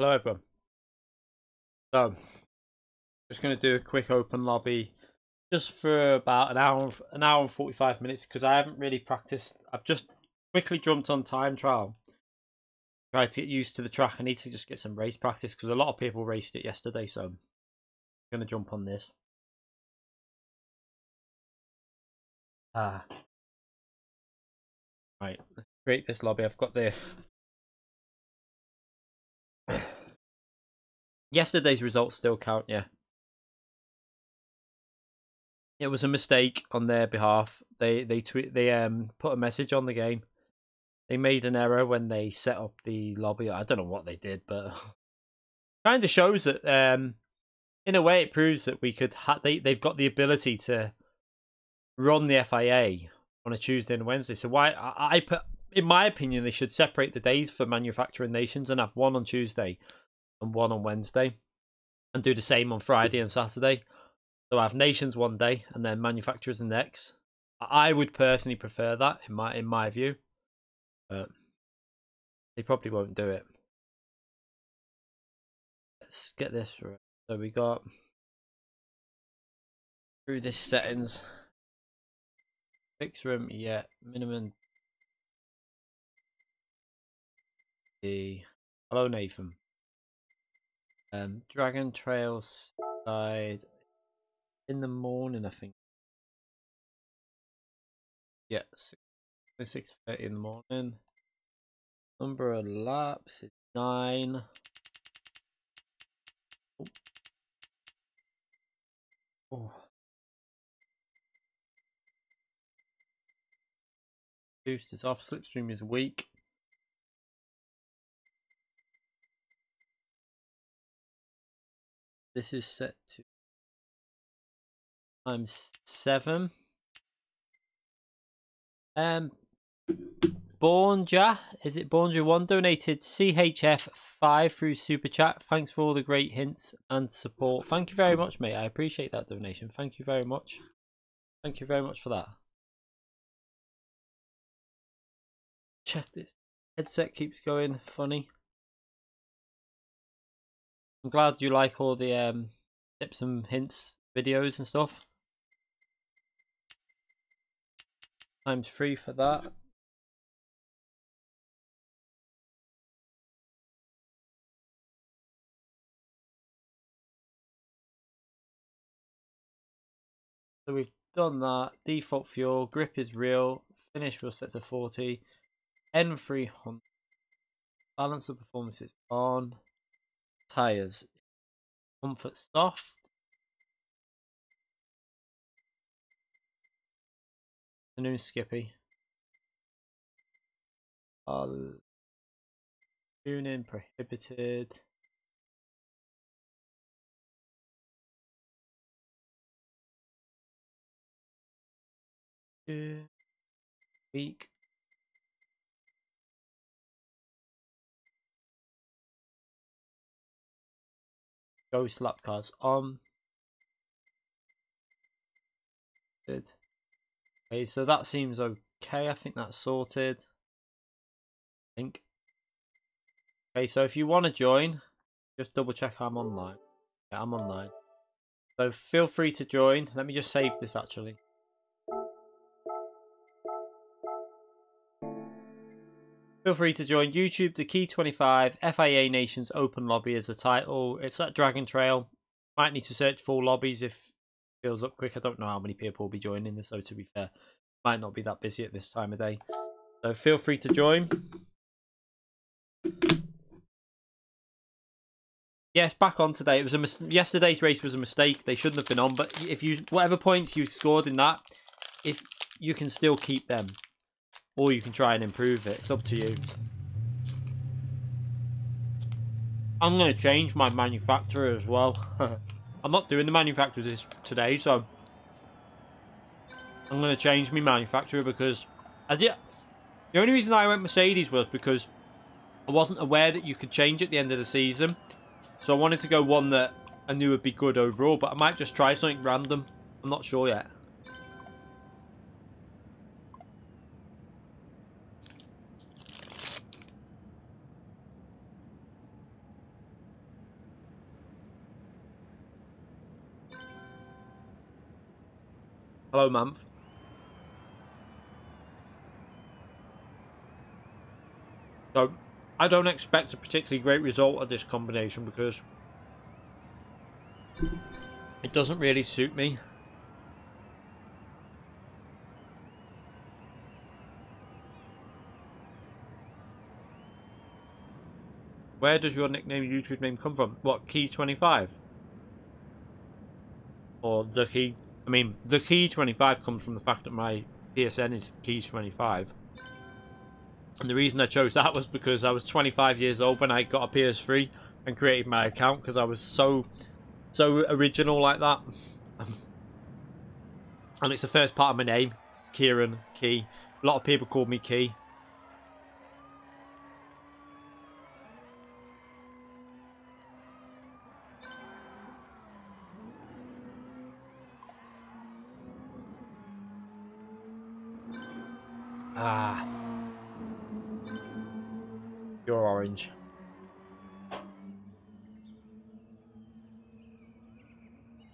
Hello everyone. So, just going to do a quick open lobby just for about an hour and 45 minutes because I haven't really practiced. I've just quickly jumped on time trial. Tried to get used to the track. I need to just get some race practice because a lot of people raced it yesterday, so I'm going to jump on this. Right, let's create this lobby. I've got the yesterday's results still count, yeah. It was a mistake on their behalf. They put a message on the game. They made an error when they set up the lobby. I don't know what they did, but kind of shows that in a way it proves that we could they've got the ability to run the FIA on a Tuesday and Wednesday. So why I put, in my opinion, they should separate the days for manufacturing nations and have one on Tuesday and one on Wednesday, and do the same on Friday and Saturday. So I have nations one day and then manufacturers the next. I would personally prefer that in my view, but they probably won't do it. Let's get this right. So we got through this settings. Fix room, yeah, minimum. Hello Nathan. Dragon Trail side in the morning, I think. Yeah, 6:30 in the morning. Number of laps is 9. Oh. Boost is off. Slipstream is weak. This is set to ×7. Bornja, is it Bornja1 donated CHF5 through Super Chat. Thanks for all the great hints and support. Thank you very much, mate. I appreciate that donation. Thank you very much. Thank you very much for that. Check this. Headset keeps going funny. I'm glad you like all the tips and hints videos and stuff. ×3 for that. So we've done that. Default fuel, grip is real, finish we'll set to 40, N300, balance of performance is on, tires, comfort soft, the new Skippy, tuning prohibited. Weak. Ghost lap cars on. Good. Okay, so that seems okay. I think that's sorted. I think. Okay, so if you want to join, just double check I'm online. Yeah, I'm online. So feel free to join. Let me just save this actually. Feel free to join YouTube, the Key 25 FIA Nations Open Lobby as the title. It's at Dragon Trail. Might need to search for lobbies if it fills up quick. I don't know how many people will be joining this, so to be fair, might not be that busy at this time of day. So feel free to join. Yes, back on today. It was yesterday's race was a mistake. They shouldn't have been on. But if you whatever points you scored in that, if you can still keep them, or you can try and improve it. It's up to you. I'm going to change my manufacturer as well. I'm not doing the manufacturers today, so I'm going to change my manufacturer because the only reason I went Mercedes was because I wasn't aware that you could change at the end of the season. So I wanted to go one that I knew would be good overall, but I might just try something random. I'm not sure yet. Hello, Mamph. So, I don't expect a particularly great result of this combination because it doesn't really suit me. Where does your nickname, YouTube name come from? What, Key25? Or the Key... I mean, the Key25 comes from the fact that my PSN is Key25. And the reason I chose that was because I was 25 years old when I got a PS3 and created my account because I was so original like that. And it's the first part of my name, Kieran, Key. A lot of people call me Key. Ah. You're orange.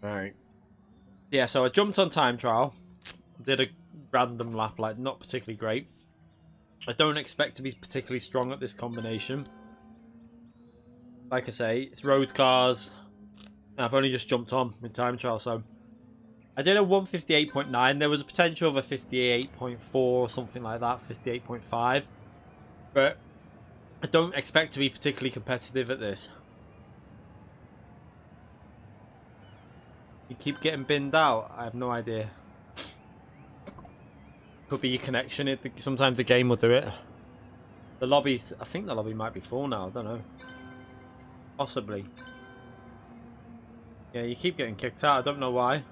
Right. Yeah, so I jumped on time trial. Did a random lap, like not particularly great. I don't expect to be particularly strong at this combination. Like I say, it's road cars. I've only just jumped on with time trial, so I did a 158.9. There was a potential of a 58.4 or something like that, 58.5. But I don't expect to be particularly competitive at this. You keep getting binned out? I have no idea. Could be your connection. Sometimes the game will do it. The lobbies, I think the lobby might be full now. I don't know. Possibly. Yeah, you keep getting kicked out. I don't know why.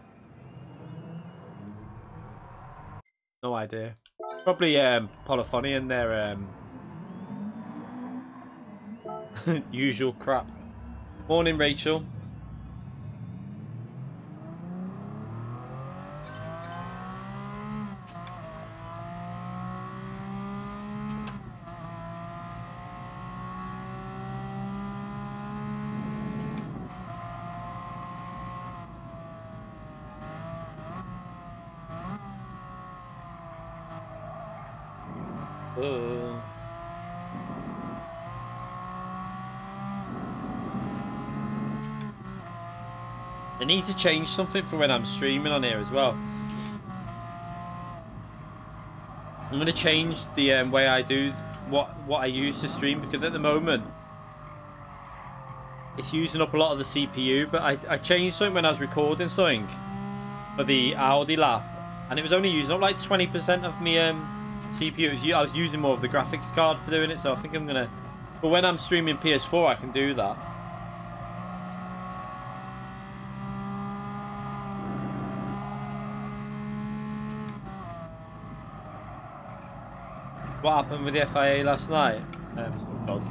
No idea. Probably polyphony in their usual crap. Morning, Rachel. I need to change something for when I'm streaming on here as well. I'm going to change the way I do what I use to stream, because at the moment it's using up a lot of the CPU. But I changed something when I was recording something for the Audi lap, and it was only using up like 20% of my CPU. I was using more of the graphics card for doing it, so I think I'm gonna. But when I'm streaming PS4, I can do that. What happened with the FIA last night? God.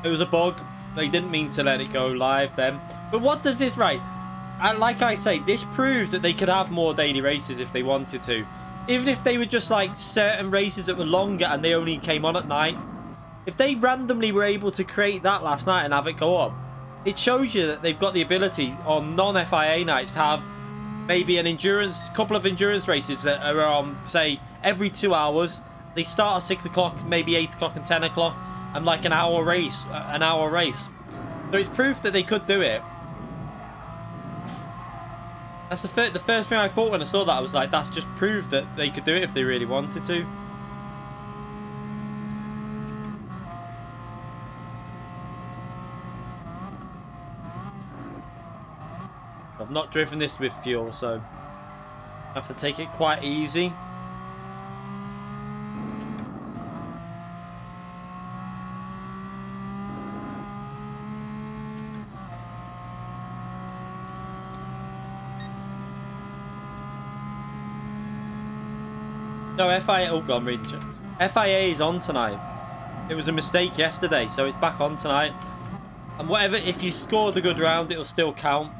It was a bug. They didn't mean to let it go live then. But what does this, right? And like I say, this proves that they could have more daily races if they wanted to. Even if they were just like certain races that were longer and they only came on at night. If they randomly were able to create that last night and have it go up, it shows you that they've got the ability on non-FIA nights to have maybe an couple of endurance races that are on, say, every 2 hours. They start at 6 o'clock, maybe 8 o'clock and 10 o'clock, and like an hour race. So it's proof that they could do it. That's the first thing I thought when I saw that. I was like, that's just proof that they could do it if they really wanted to. I've not driven this with fuel, so I have to take it quite easy. No, FIA, oh god, FIA is on tonight. It was a mistake yesterday, so it's back on tonight. And whatever, if you scored a good round, it'll still count.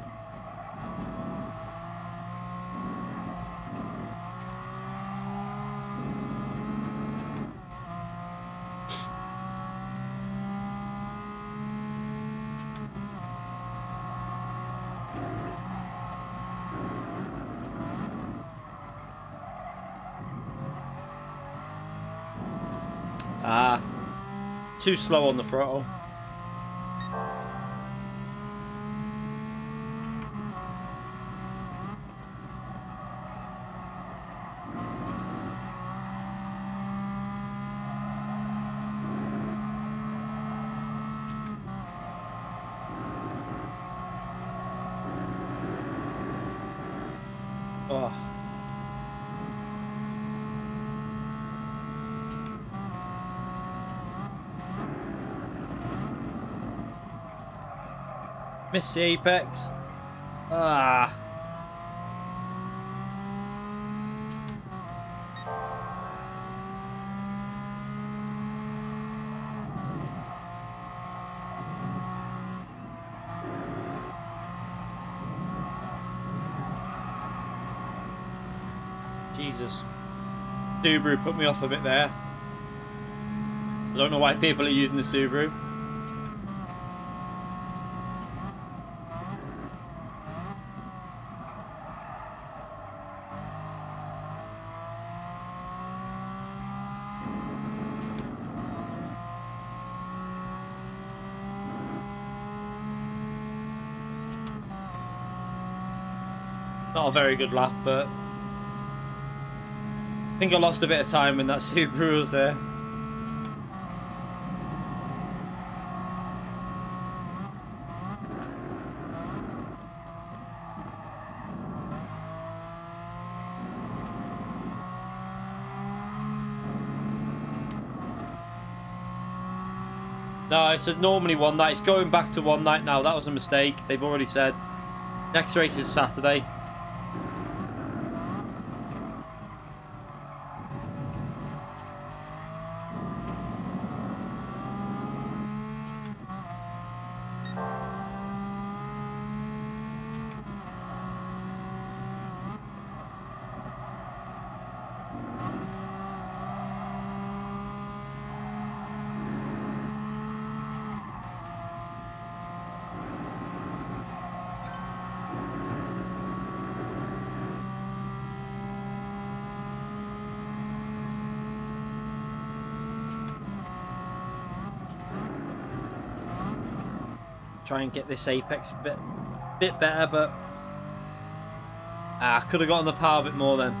Ah, too slow on the throttle. Oh. Missed the apex. Ah. Jesus. Subaru put me off a bit there. I don't know why people are using the Subaru. Not a very good lap, but I think I lost a bit of time when that Subaru was there. No, it said normally one night. It's going back to one night now. That was a mistake. They've already said. Next race is Saturday. Try and get this apex a bit better, but I could have gotten the power a bit more then.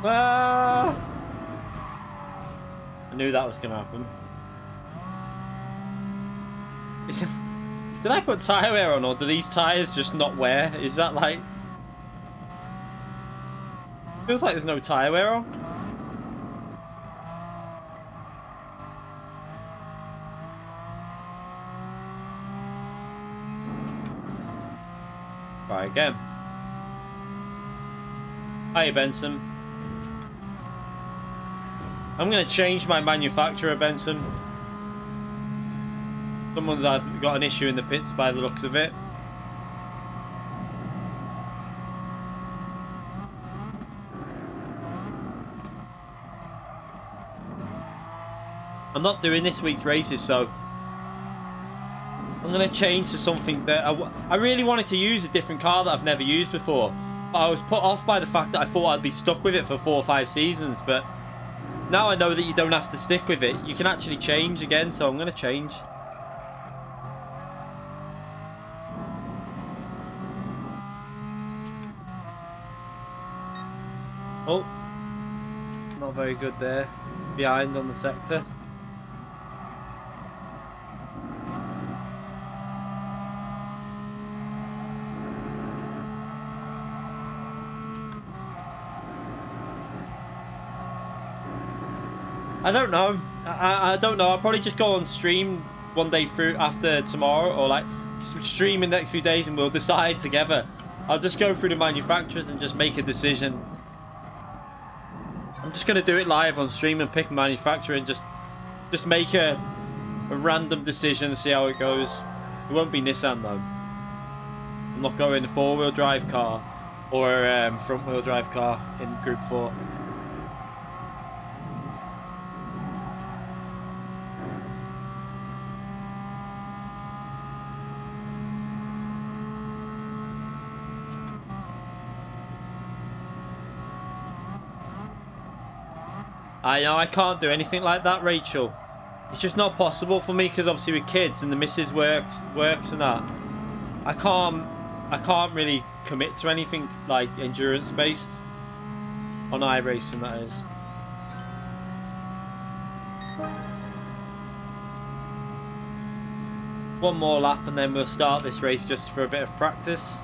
Ah! I knew that was going to happen. Did I put tyre wear on, or do these tyres just not wear? Is that like... Feels like there's no tyre wear on. Try again. Hi, Benson. I'm going to change my manufacturer, Benson. Someone's got an issue in the pits by the looks of it. I'm not doing this week's races, so I'm going to change to something that I really wanted to use a different car that I've never used before. But I was put off by the fact that I thought I'd be stuck with it for 4 or 5 seasons. But now I know that you don't have to stick with it. You can actually change again, so I'm going to change. Oh, not very good there. Behind on the sector. I don't know. I don't know. I'll probably just go on stream one day through after tomorrow, or like stream in the next few days, and we'll decide together. I'll just go through the manufacturers and just make a decision. I'm just going to do it live on stream and pick a manufacturer and just make a random decision and see how it goes. It won't be Nissan though. I'm not going a 4-wheel drive car or a front-wheel drive car in Group 4. I know I can't do anything like that, Rachel. It's just not possible for me because obviously with kids and the missus works and that. I can't really commit to anything like endurance based on iRacing, that is. One more lap and then we'll start this race just for a bit of practice.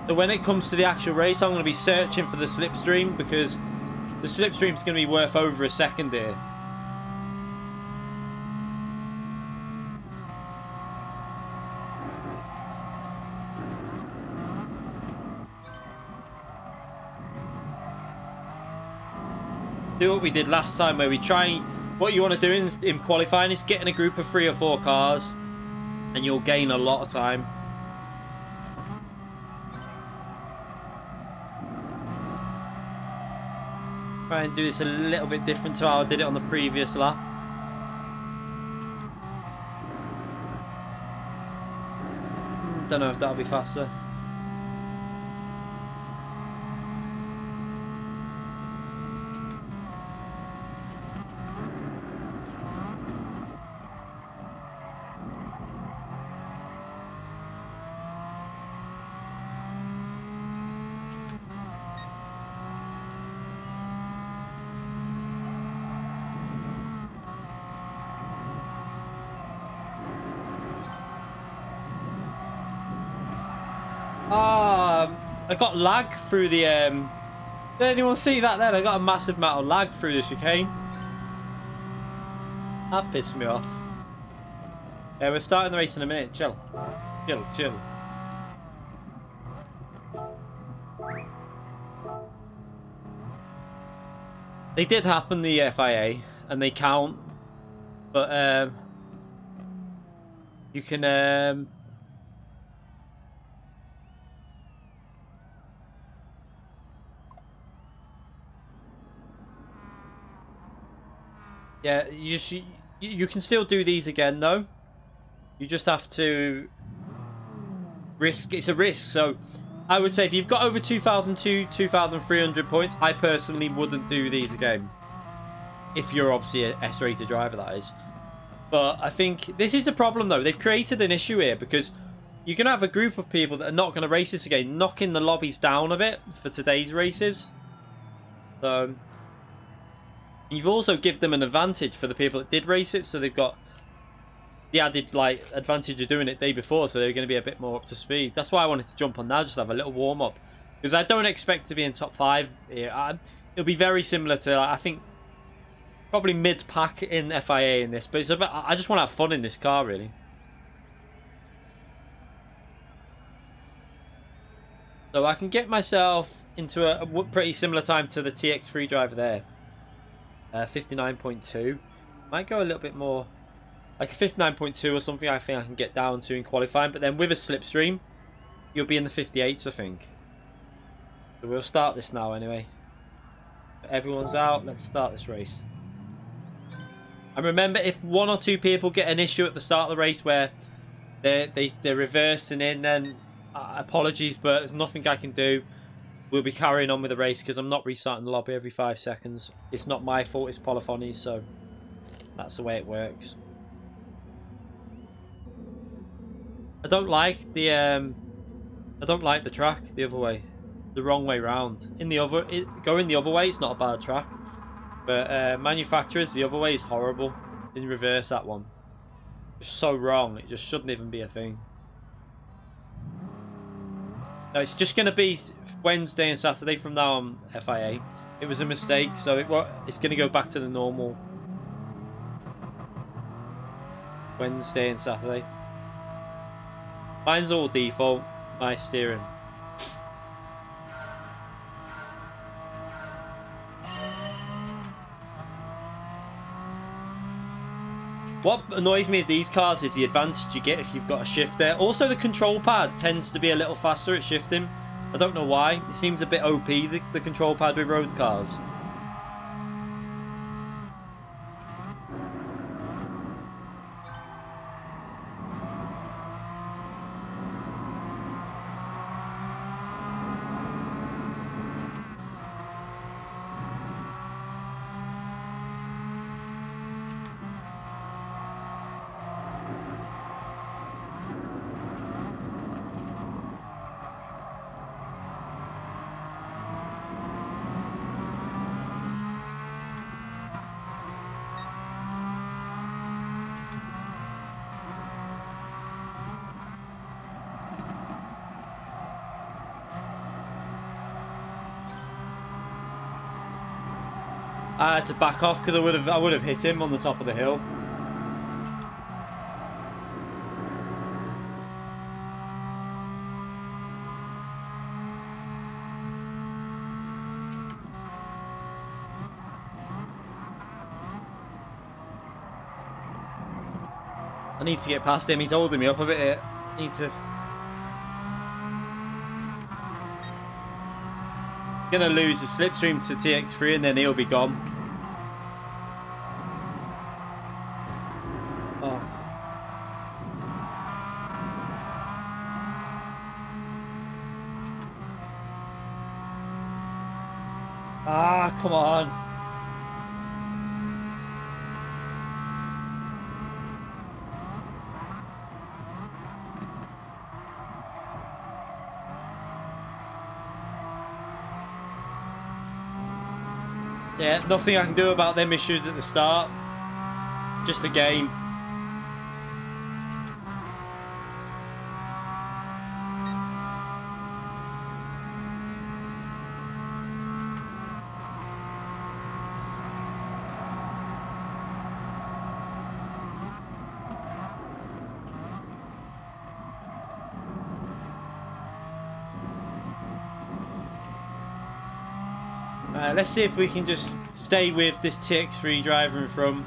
So when it comes to the actual race, I'm going to be searching for the slipstream because the slipstream is going to be worth over a second here. Do what we did last time where we try, what you want to do in qualifying is get in a group of 3 or 4 cars and you'll gain a lot of time. Try and do this a little bit different to how I did it on the previous lap. Don't know if that'll be faster. I got lag through the did anyone see that then? I got a massive amount of lag through the chicane. That pissed me off. Yeah, we're starting the race in a minute. Chill. Chill. They did happen, the FIA, and they count. But you can yeah, you can still do these again though. You just have to risk. It's a risk. So I would say if you've got over 2,300 points, I personally wouldn't do these again. If you're obviously a S-rated driver, that is. But I think this is the problem though. They've created an issue here because you're going to have a group of people that are not going to race this again, knocking the lobbies down a bit for today's races. So you've also given them an advantage for the people that did race it, so they've got the added like advantage of doing it the day before, so they're going to be a bit more up to speed. That's why I wanted to jump on now, just have a little warm up, because I don't expect to be in top 5 here. It'll be very similar to, I think, probably mid-pack in FIA in this, but it's about, I just want to have fun in this car really. So I can get myself into a pretty similar time to the TX3 driver there. 59.2. Might go a little bit more, like a 59.2 or something. I think I can get down to in qualifying, but then with a slipstream, you'll be in the 58s, I think. So we'll start this now anyway. Everyone's out. Let's start this race. And remember, if 1 or 2 people get an issue at the start of the race where they're reversing in, then apologies, but there's nothing I can do. We'll be carrying on with the race because I'm not restarting the lobby every 5 seconds. It's not my fault, it's Polyphony's, so that's the way it works. I don't like the track the other way, the wrong way round. Going the other way, it's not a bad track, but manufacturers, the other way is horrible. In reverse, that one, it's so wrong. It just shouldn't even be a thing. No, it's just going to be Wednesday and Saturday from now on, FIA. It was a mistake, so it's going to go back to the normal Wednesday and Saturday. Mine's all default, my steering. What annoys me with these cars is the advantage you get if you've got a shift there. Also, the control pad tends to be a little faster at shifting. I don't know why. It seems a bit OP, the control pad with road cars. I had to back off because I would have hit him on the top of the hill. I need to get past him. He's holding me up a bit here. I need to. Gonna lose the slipstream to TX3 and then he'll be gone. Oh. Ah, come on. Yeah, nothing I can do about them issues at the start. Just a game. Let's see if we can just stay with this TX3 driver in front.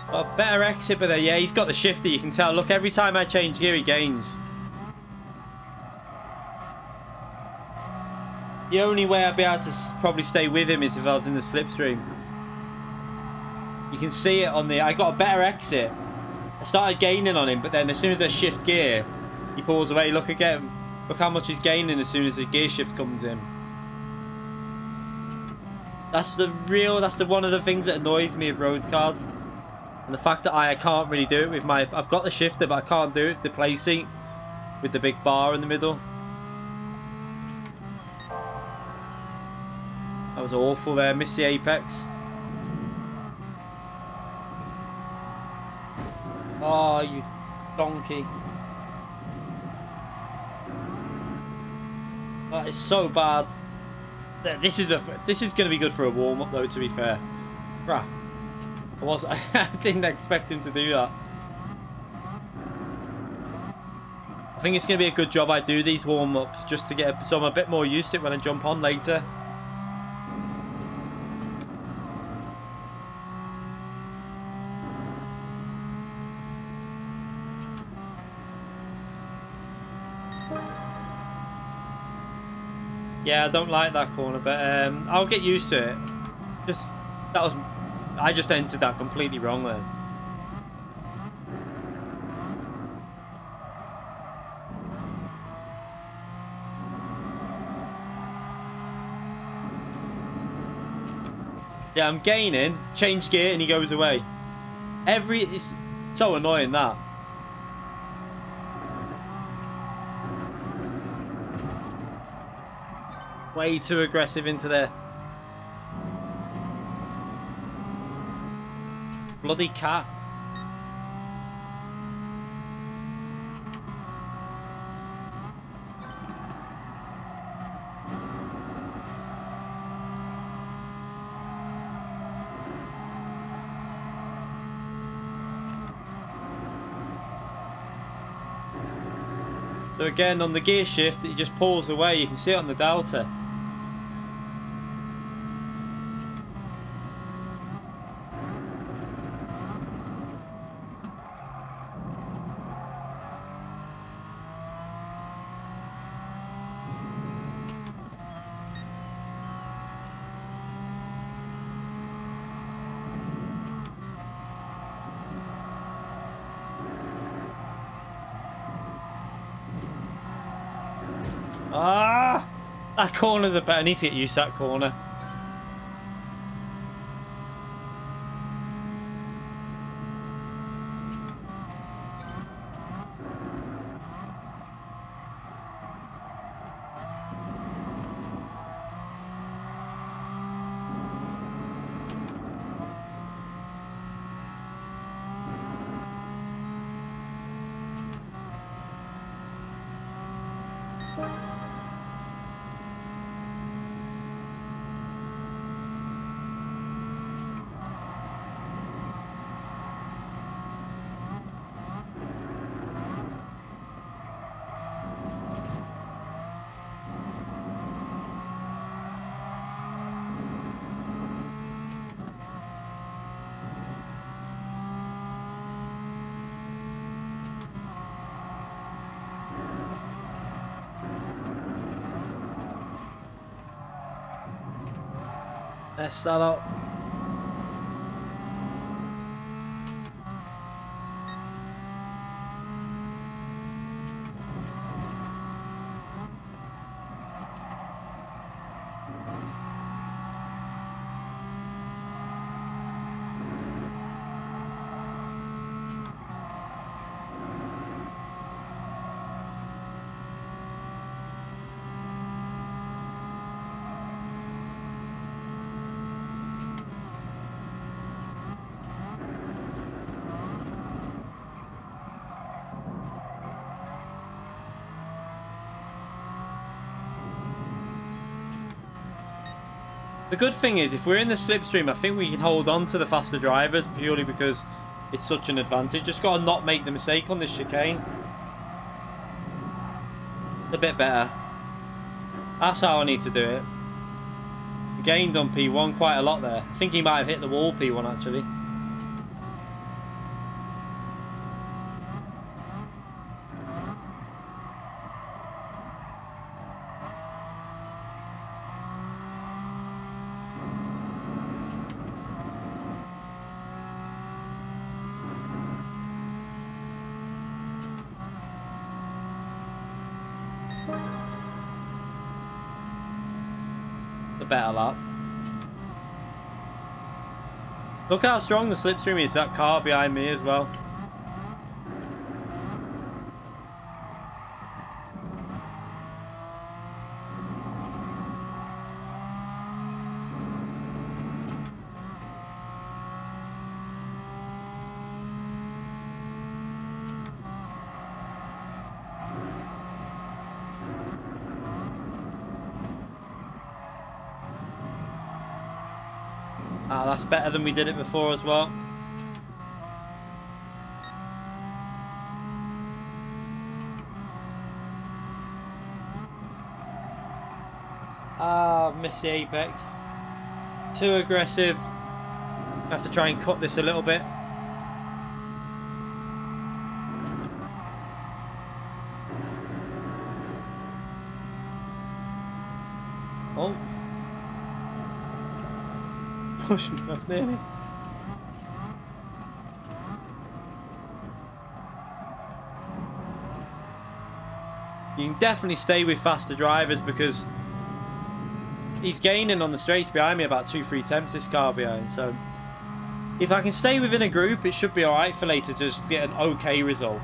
A better exit, but there, yeah, he's got the shifter, you can tell. Look, every time I change gear, he gains. The only way I'd be able to probably stay with him is if I was in the slipstream. You can see it on the... I got a better exit. I started gaining on him, but then as soon as I shift gear, he pulls away. Look again. Look how much he's gaining as soon as the gear shift comes in. That's one of the things that annoys me of road cars. And the fact that I can't really do it with my... I've got the shifter, but I can't do it with the Playseat. With the big bar in the middle. That was awful there, missed the apex. Oh, you donkey. That is so bad. This is going to be good for a warm-up though, to be fair. Bruh. I didn't expect him to do that. I think it's going to be a good job I do these warm-ups just to get so I'm a bit more used to it when I jump on later. Yeah, I don't like that corner, but I'll get used to it. I just entered that completely wrong then. Yeah, I'm gaining, change gear, and he goes away. It's so annoying that. Way too aggressive into there. Bloody cat. So again, on the gear shift, it just pulls away. You can see it on the Delta. Ah! That corner's a bit. I need to get used to that corner. Let's start up. The good thing is, if we're in the slipstream, I think we can hold on to the faster drivers purely because it's such an advantage. Just got to not make the mistake on this chicane. A bit better. That's how I need to do it. Gained on P1 quite a lot there. I think he might have hit the wall P1 actually. Better lap. Look how strong the slipstream is, that car behind me as well. Ah, that's better than we did it before as well. Ah, I've missed the apex. Too aggressive. I have to try and cut this a little bit. Oh. Push me off nearly. You can definitely stay with faster drivers because he's gaining on the straights behind me about 2-3 tenths, this car behind. So if I can stay within a group, it should be alright for later to just get an okay result.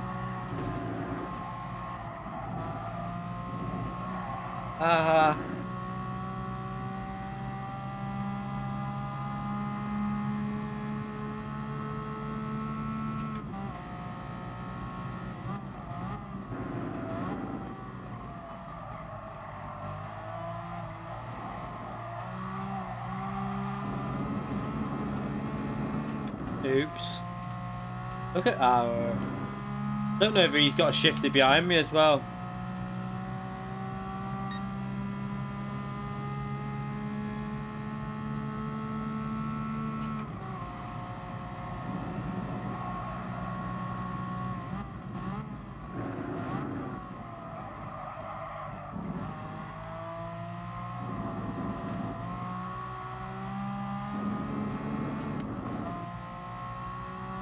Oops. Look at our... Don't know if he's got a shifted behind me as well.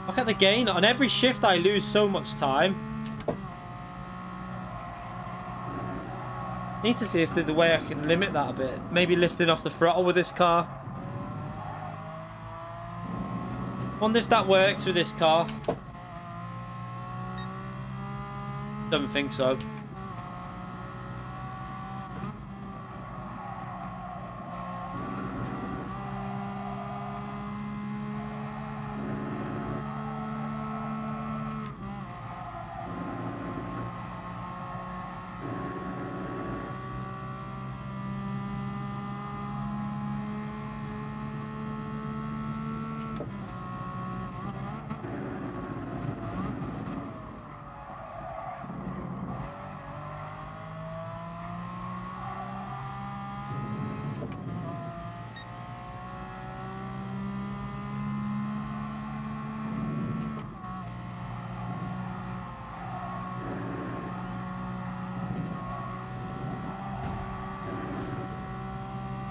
Look at the gain. On every shift I lose so much time. Need to see if there's a way I can limit that a bit. Maybe lifting off the throttle with this car. Wonder if that works with this car. Don't think so.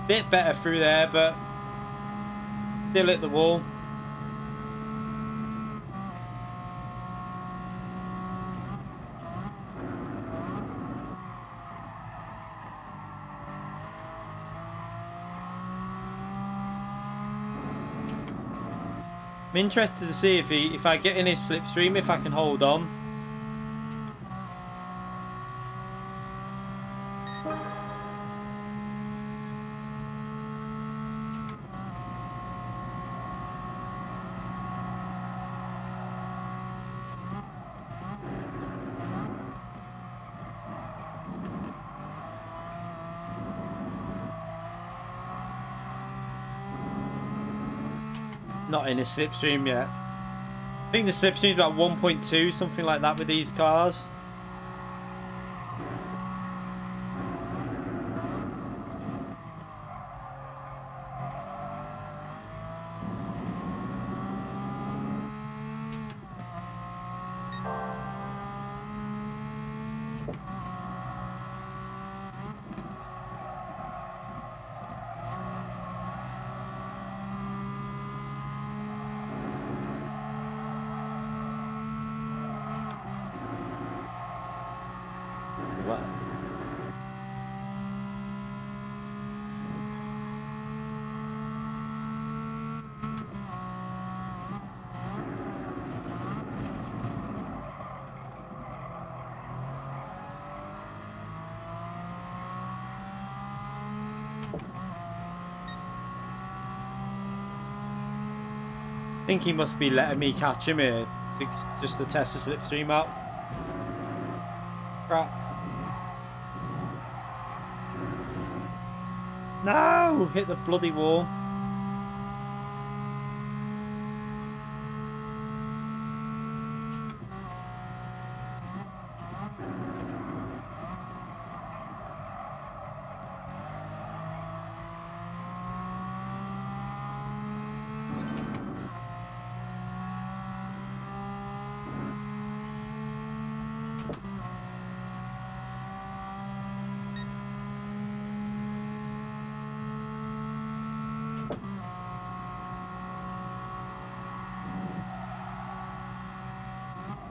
Bit better through there, but Still hit the wall. I'm interested to see if I get in his slipstream, if I can hold on. Not in his slipstream yet. I think the slipstream is about 1.2, something like that with these cars. I think he must be letting me catch him here just to test the slipstream out. Crap. No! Hit the bloody wall.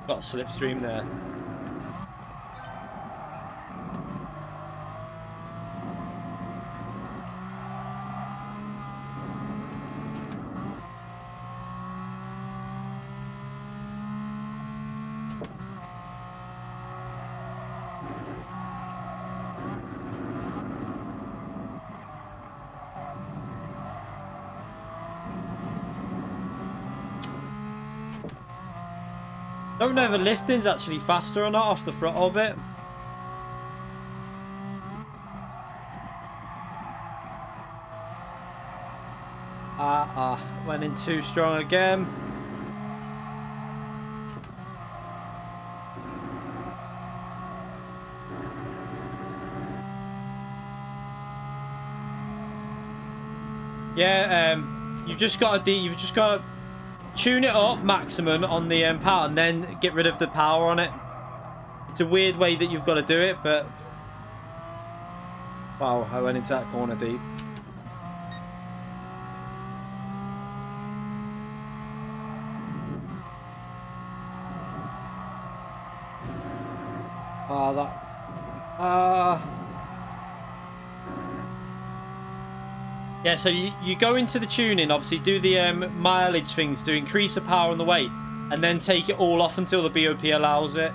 Got a slipstream there. Don't know if the lifting's actually faster or not off the throttle bit. Went in too strong again. Yeah, you've just got to tune it up maximum on the power and then get rid of the power on it. It's a weird way that you've got to do it, but wow, I went into that corner deep. Yeah, so you go into the tuning, obviously do the mileage things to increase the power and the weight, and then take it all off until the BOP allows it.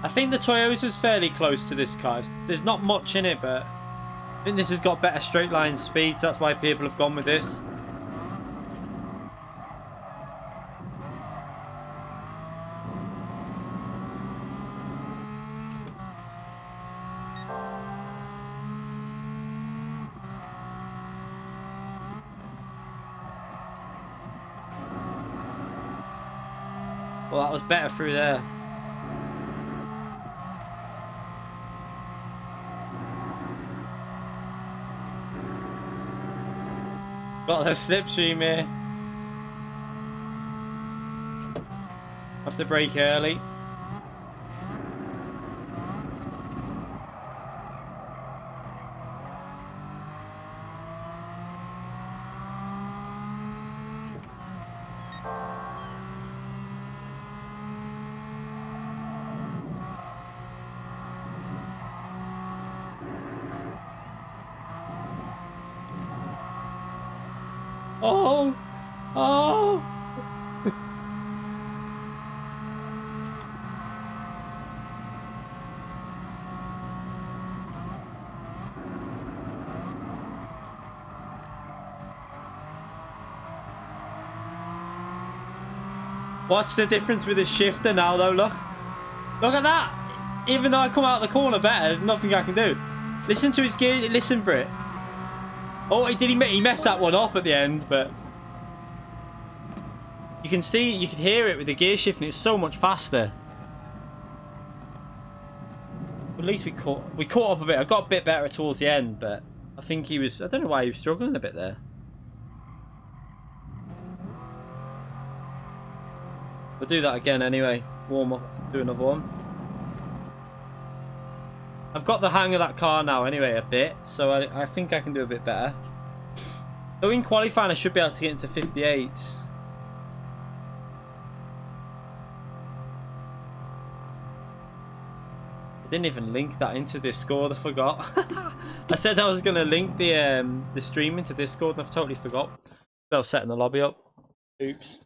I think the Toyota's fairly close to this car. There's not much in it, but I think this has got better straight line speeds. That's why people have gone with this. Well, that was better through there. Got the slipstream here. Have to brake early. Oh! Oh! Watch the difference with the shifter now, though. Look. Look at that. Even though I come out the corner better, there's nothing I can do. Listen to his gear. Listen for it. Oh, he messed that one up at the end, but you can see, you can hear it with the gear shifting. It's so much faster. At least we caught up a bit. I got a bit better towards the end, but I think he was. I don't know why he was struggling a bit there. We'll do that again anyway. Warm up, do another one. I've got the hang of that car now anyway a bit, so I think I can do a bit better. So in qualifying I should be able to get into 58s. I didn't even link that into Discord, I forgot. I said I was going to link the stream into Discord and I've totally forgot. I was setting the lobby up. Oops.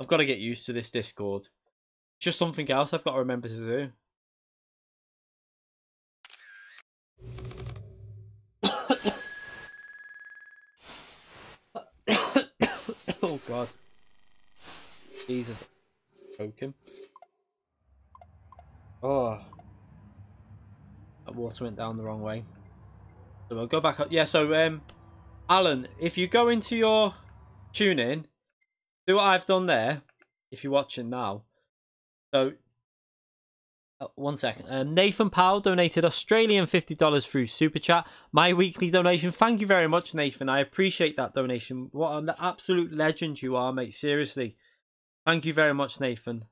I've got to get used to this Discord. It's just something else I've got to remember to do. Oh god. Jesus. Broken. Oh. That water went down the wrong way. So we'll go back up. Yeah, so Alan, if you go into your tune-in, do what I've done there, if you're watching now. So, 1 second. Nathan Powell donated Australian $50 through Super Chat. My weekly donation. Thank you very much, Nathan. I appreciate that donation. What an absolute legend you are, mate. Seriously. Thank you very much, Nathan.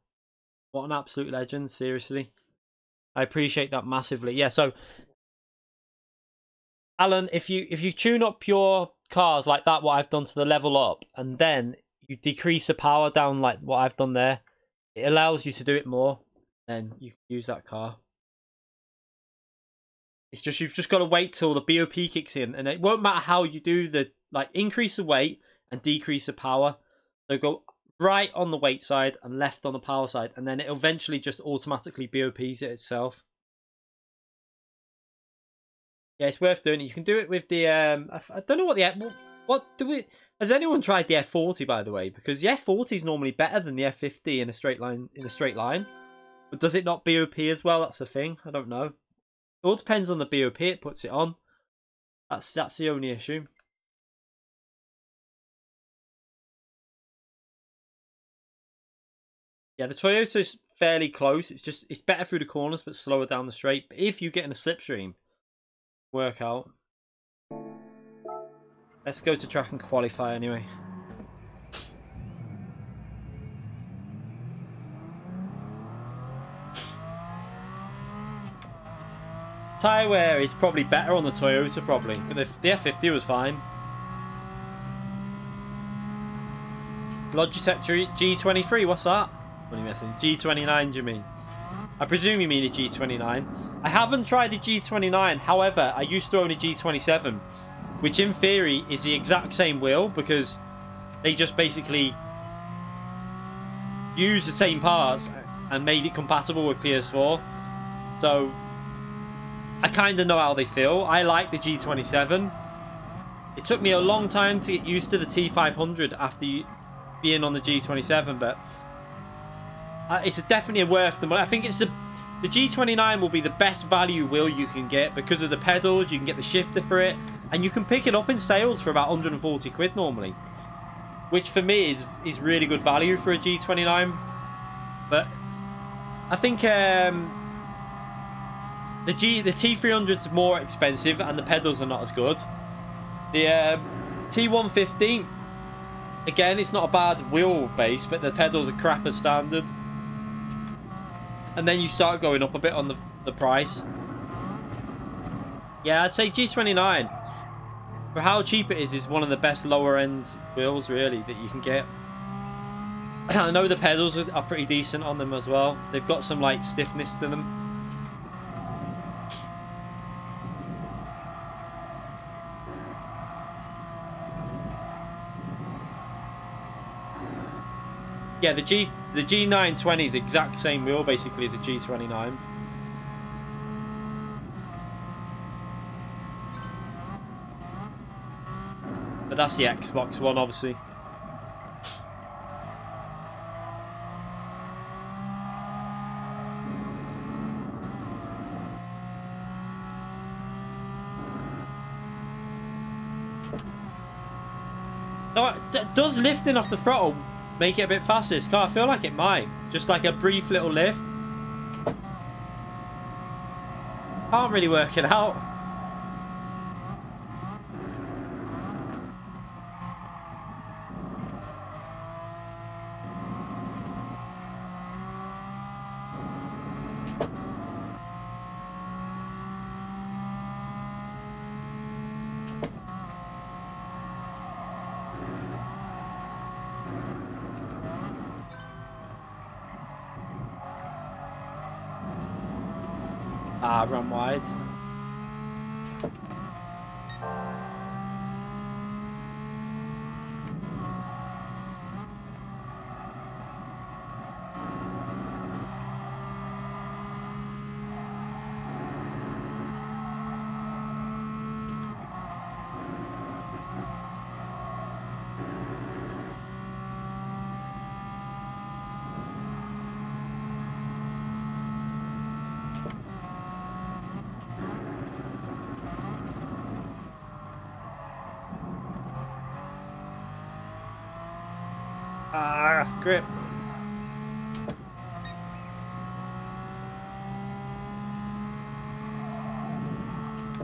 What an absolute legend. Seriously. I appreciate that massively. Yeah, so, Alan, if you tune up your cars like that, what I've done to the level up, and then you decrease the power down like what I've done there, it allows you to do it more, and you can use that car. It's just, you've just got to wait till the BOP kicks in, and it won't matter how you do the, like, increase the weight and decrease the power. So go right on the weight side and left on the power side, and then it'll eventually just automatically BOPs it itself. Yeah, it's worth doing it. You can do it with the I don't know what has anyone tried the F40, by the way? Because the F40 is normally better than the F50 in a straight line. But does it not BOP as well? That's the thing. I don't know. It all depends on the BOP it puts it on. That's the only issue. Yeah, the Toyota's fairly close. It's better through the corners but slower down the straight. But if you get in a slipstream, work out. Let's go to track and qualify anyway. Tyre wear is probably better on the Toyota, probably. But the F50 was fine. Logitech G23, what's that? What are you missing? G29, do you mean? I presume you mean a G29. I haven't tried the G29, however, I used to own a G27, which in theory is the exact same wheel because they just basically used the same parts and made it compatible with PS4. So I kind of know how they feel. I like the G27. It took me a long time to get used to the T500 after being on the G27, but it's definitely worth the money. I think it's the G29 will be the best value wheel you can get because of the pedals. You can get the shifter for it, and you can pick it up in sales for about 140 quid normally, which for me is really good value for a G29. But I think the T300 is more expensive and the pedals are not as good. The T150, again, it's not a bad wheelbase, but the pedals are crap as standard. And then you start going up a bit on the price. Yeah, I'd say G29, for how cheap it is one of the best lower end wheels really that you can get. I know the pedals are pretty decent on them as well. They've got some like stiffness to them. Yeah, the G920 is the exact same wheel basically as the G29. But that's the Xbox one, obviously. No, does lifting off the throttle make it a bit faster? This car, I feel like it might. Just like a brief little lift. Can't really work it out. Ah, run wide. Ah, grip.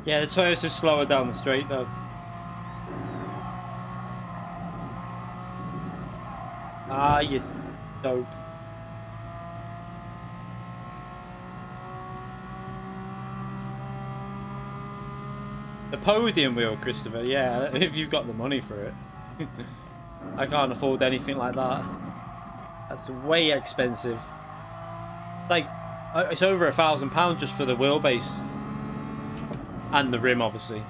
Yeah, the Toyota's slower down the straight though. Ah, you dope. The podium wheel, Christopher. Yeah, if you've got the money for it. I can't afford anything like that. That's way expensive. Like, it's over £1,000 just for the wheelbase. And the rim, obviously.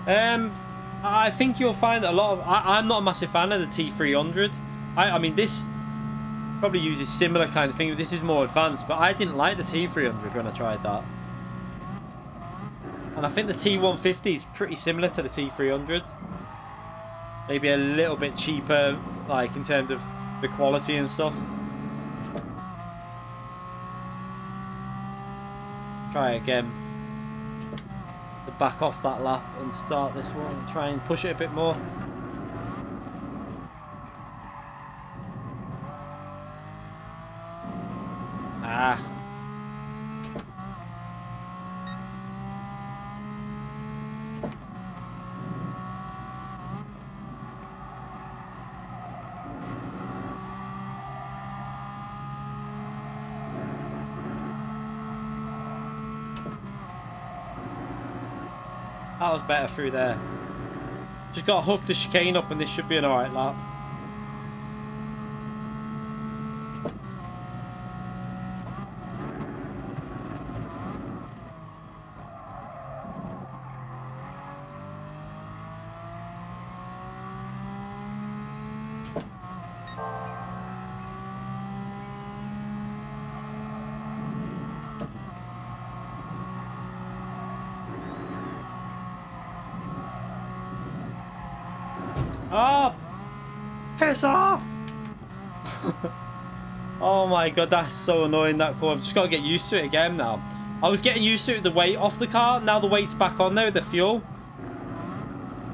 I think you'll find that a lot of... I'm not a massive fan of the T300. I mean, this probably uses similar kind of thing. This is more advanced, but I didn't like the T300 when I tried that. And I think the T150 is pretty similar to the T300. Maybe a little bit cheaper, like in terms of the quality and stuff. Try again. To back off that lap and start this one and try and push it a bit more. Ah. That was better through there. Just got to hook the chicane up and this should be an alright lap. Oh! Piss off! Oh my god, that's so annoying, that corner. I've just got to get used to it again now. I was getting used to the weight off the car. Now the weight's back on there with the fuel.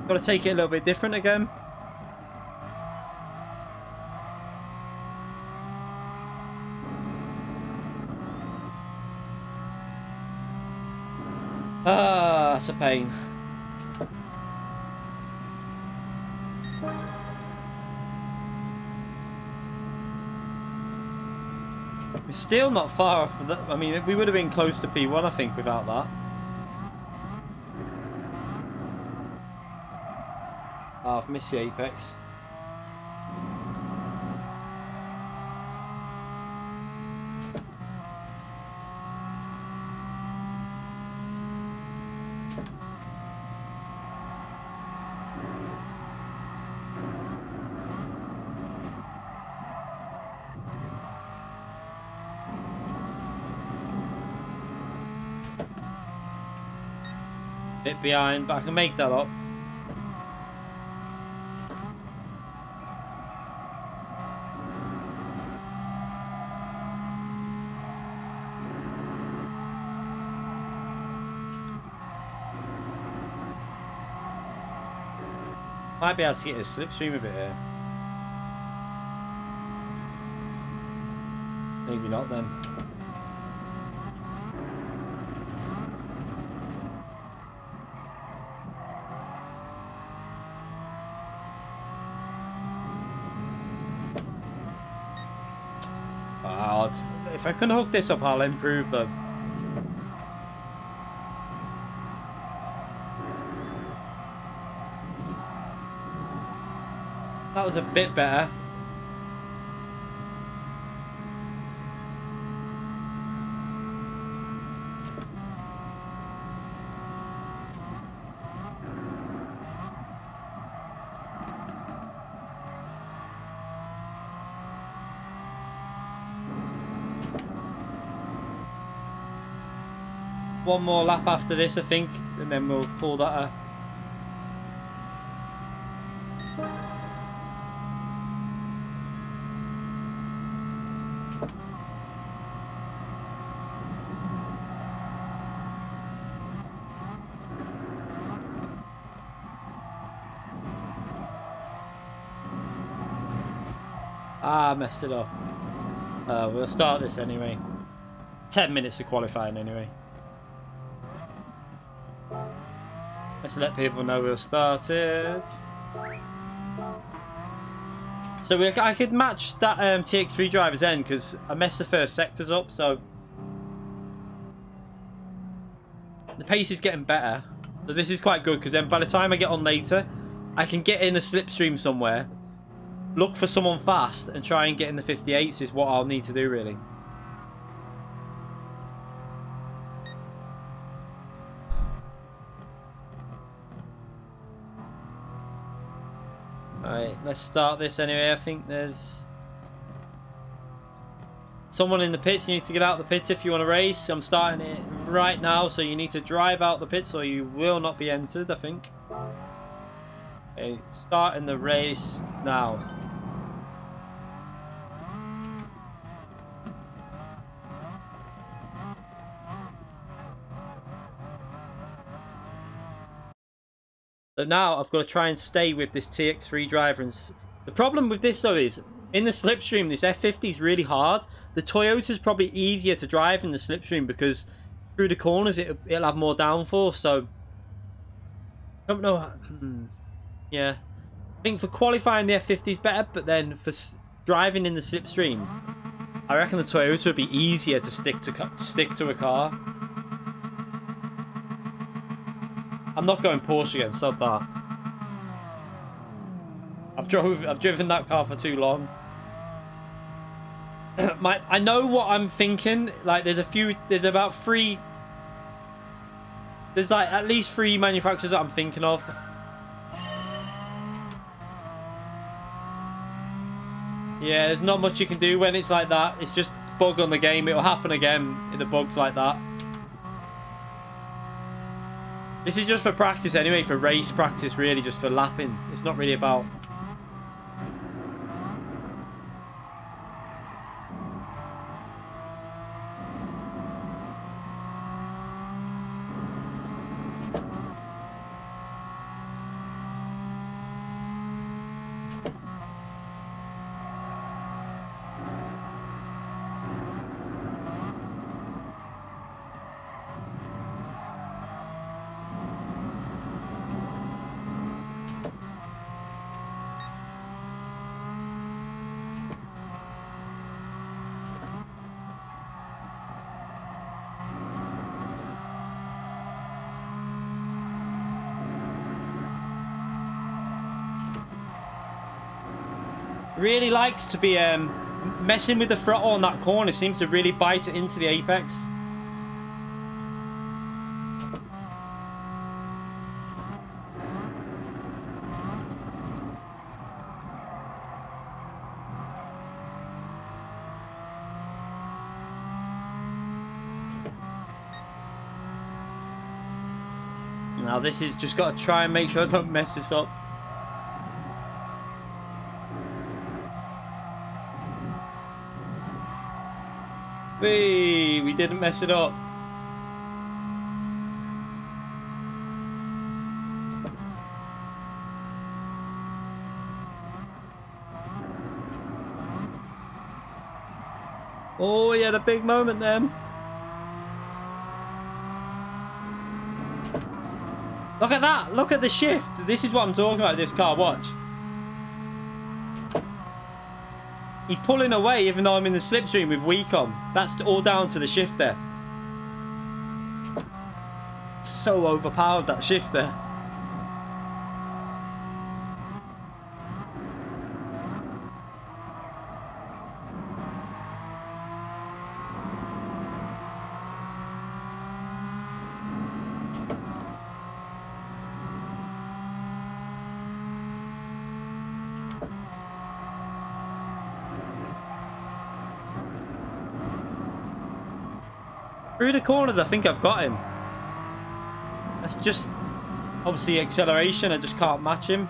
Got to take it a little bit different again. Ah, that's a pain. We're still not far off of that. I mean, we would have been close to P1, I think, without that. Oh, I've missed the apex. Bit behind, but I can make that up. Might be able to get a slipstream a bit here. Maybe not then. If I can hook this up, I'll improve them. That was a bit better. One more lap after this, I think, and then we'll call that a... Ah, I messed it up. We'll start this anyway. 10 minutes of qualifying anyway. Let's let people know we've started. So I could match that TX3 driver's end because I messed the first sectors up, so the pace is getting better. So this is quite good because then by the time I get on later, I can get in a slipstream somewhere, look for someone fast and try and get in the 58s is what I'll need to do really. Alright, let's start this anyway. I think there's someone in the pits. You need to get out of the pits if you want to race. I'm starting it right now, so you need to drive out the pits or you will not be entered, I think. Okay, starting the race now. So now I've got to try and stay with this TX3 driver. And the problem with this though is, in the slipstream, this F50 is really hard. The Toyota's probably easier to drive in the slipstream because through the corners it'll have more downforce. So I don't know. Yeah, I think for qualifying the F50 is better, but then for driving in the slipstream, I reckon the Toyota would be easier to stick to a car. I'm not going Porsche again, sod that. I've driven that car for too long. I know what I'm thinking. Like, there's about three. There's like at least 3 manufacturers that I'm thinking of. Yeah, there's not much you can do when it's like that. It's just bug on the game. It'll happen again in the bugs like that. This is just for practice anyway, for race practice really, just for lapping. It's not really about... Really likes to be messing with the throttle on that corner. Seems to really bite it into the apex. Now this is just got to try and make sure I don't mess this up. We didn't mess it up. Oh, he had a big moment then. Look at that! Look at the shift! This is what I'm talking about, this car, watch. He's pulling away even though I'm in the slipstream with Wacom. That's all down to the shift there. So overpowered, that shift there. Through the corners, I think I've got him. That's just obviously acceleration. I just can't match him.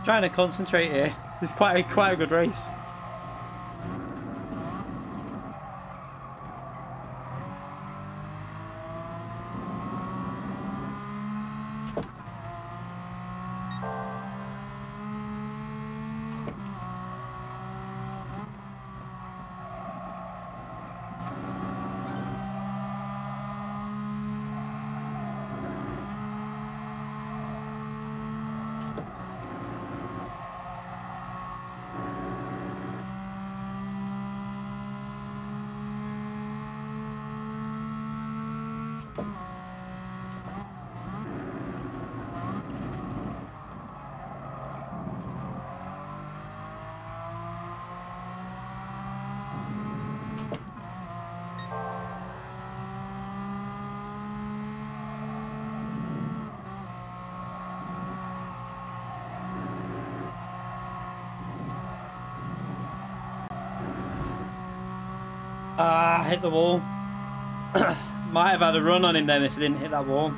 Trying to concentrate here. This is quite a good race. Ah, hit the wall. Might have had a run on him then if he didn't hit that wall.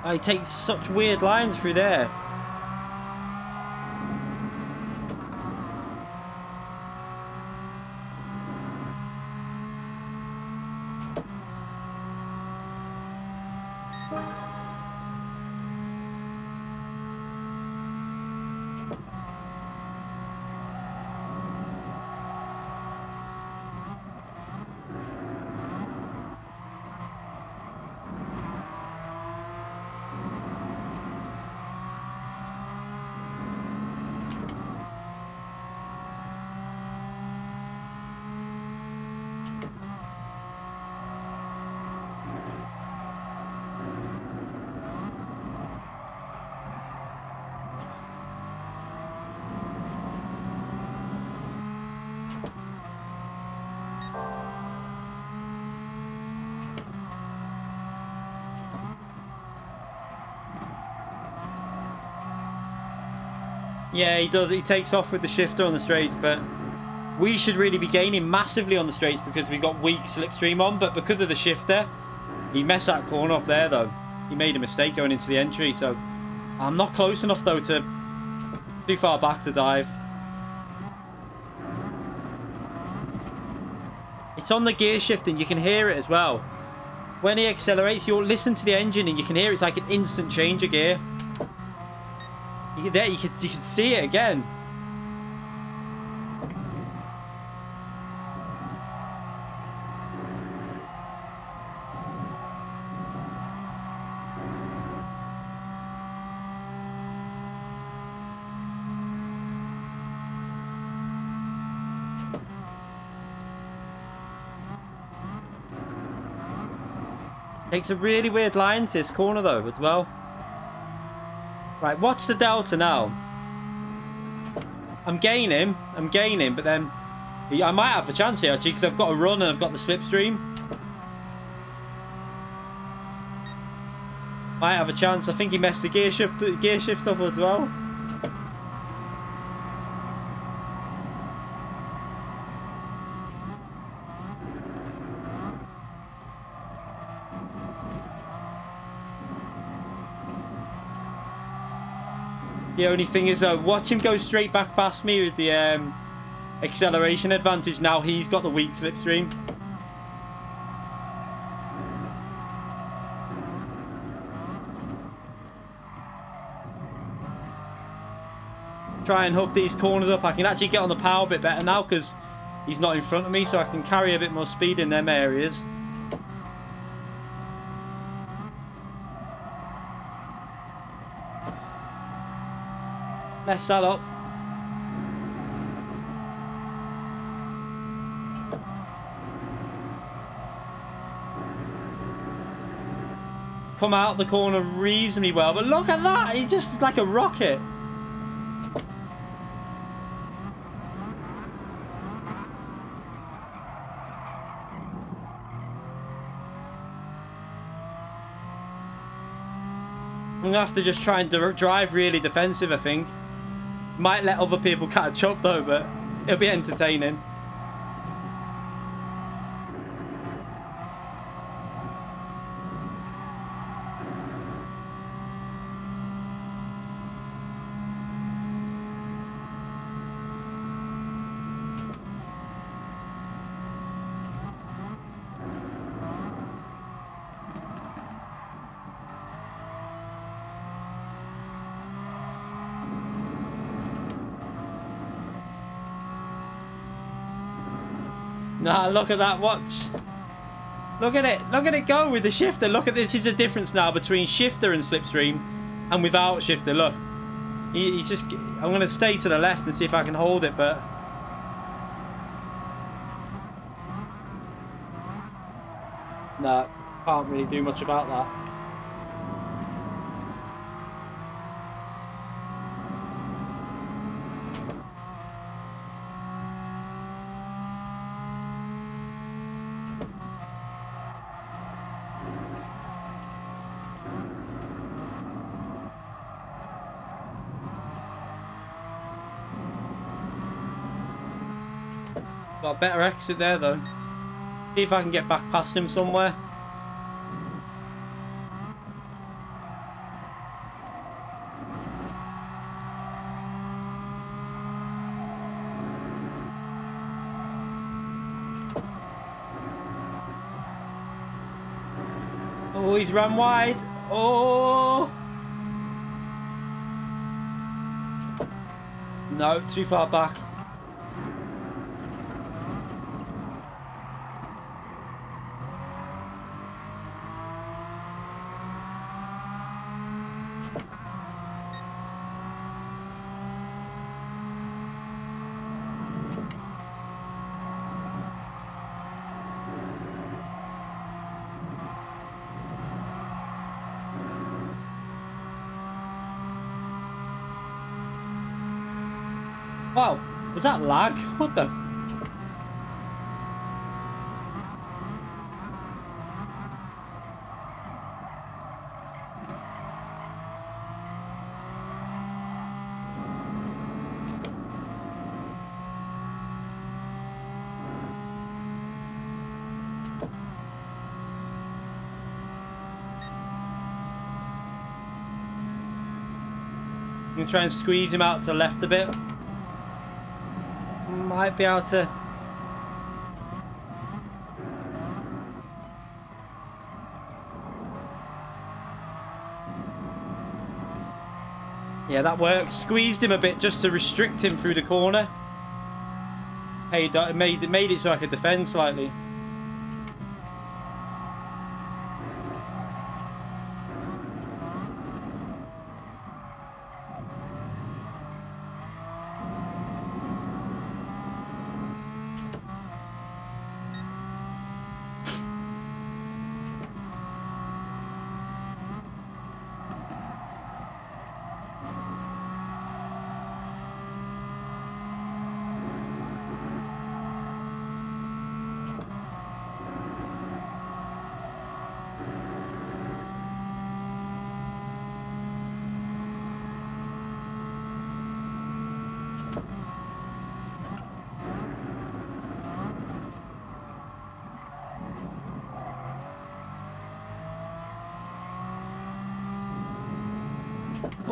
Oh, he takes such weird lines through there. Yeah, he does. He takes off with the shifter on the straights, but we should really be gaining massively on the straights because we got weak slipstream on. But because of the shifter, he messed that corner up there, though. He made a mistake going into the entry, so I'm not close enough, though, to too far back to dive. It's on the gear shifting. You can hear it as well. When he accelerates, you'll listen to the engine and you can hear it's like an instant change of gear. You can see it again. Takes a really weird line to this corner though as well. Right, watch the delta now. I'm gaining, but then I might have a chance here actually because I've got a run and I've got the slipstream. Might have a chance. I think he messed the gear shift up as well. The only thing is, watch him go straight back past me with the acceleration advantage. Now he's got the weak slipstream. Try and hook these corners up. I can actually get on the power a bit better now because he's not in front of me, so I can carry a bit more speed in them areas. Mess that up. Come out the corner reasonably well, but look at that! He's just like a rocket. I'm gonna have to just try and drive really defensive, I think. Might let other people catch up though, but it'll be entertaining. Nah, look at that, watch. Look at it go with the shifter. Look at this, is the difference now between shifter and slipstream and without shifter, look. He's just, I'm going to stay to the left and see if I can hold it, but... Nah, can't really do much about that. Got a better exit there though. See if I can get back past him somewhere. Oh, he's run wide. Oh! No, too far back. Wow, was that lag? What the? I'm gonna try and squeeze him out to the left a bit. Might be able to. Yeah, that works. Squeezed him a bit just to restrict him through the corner. Hey, it made it so I could defend slightly.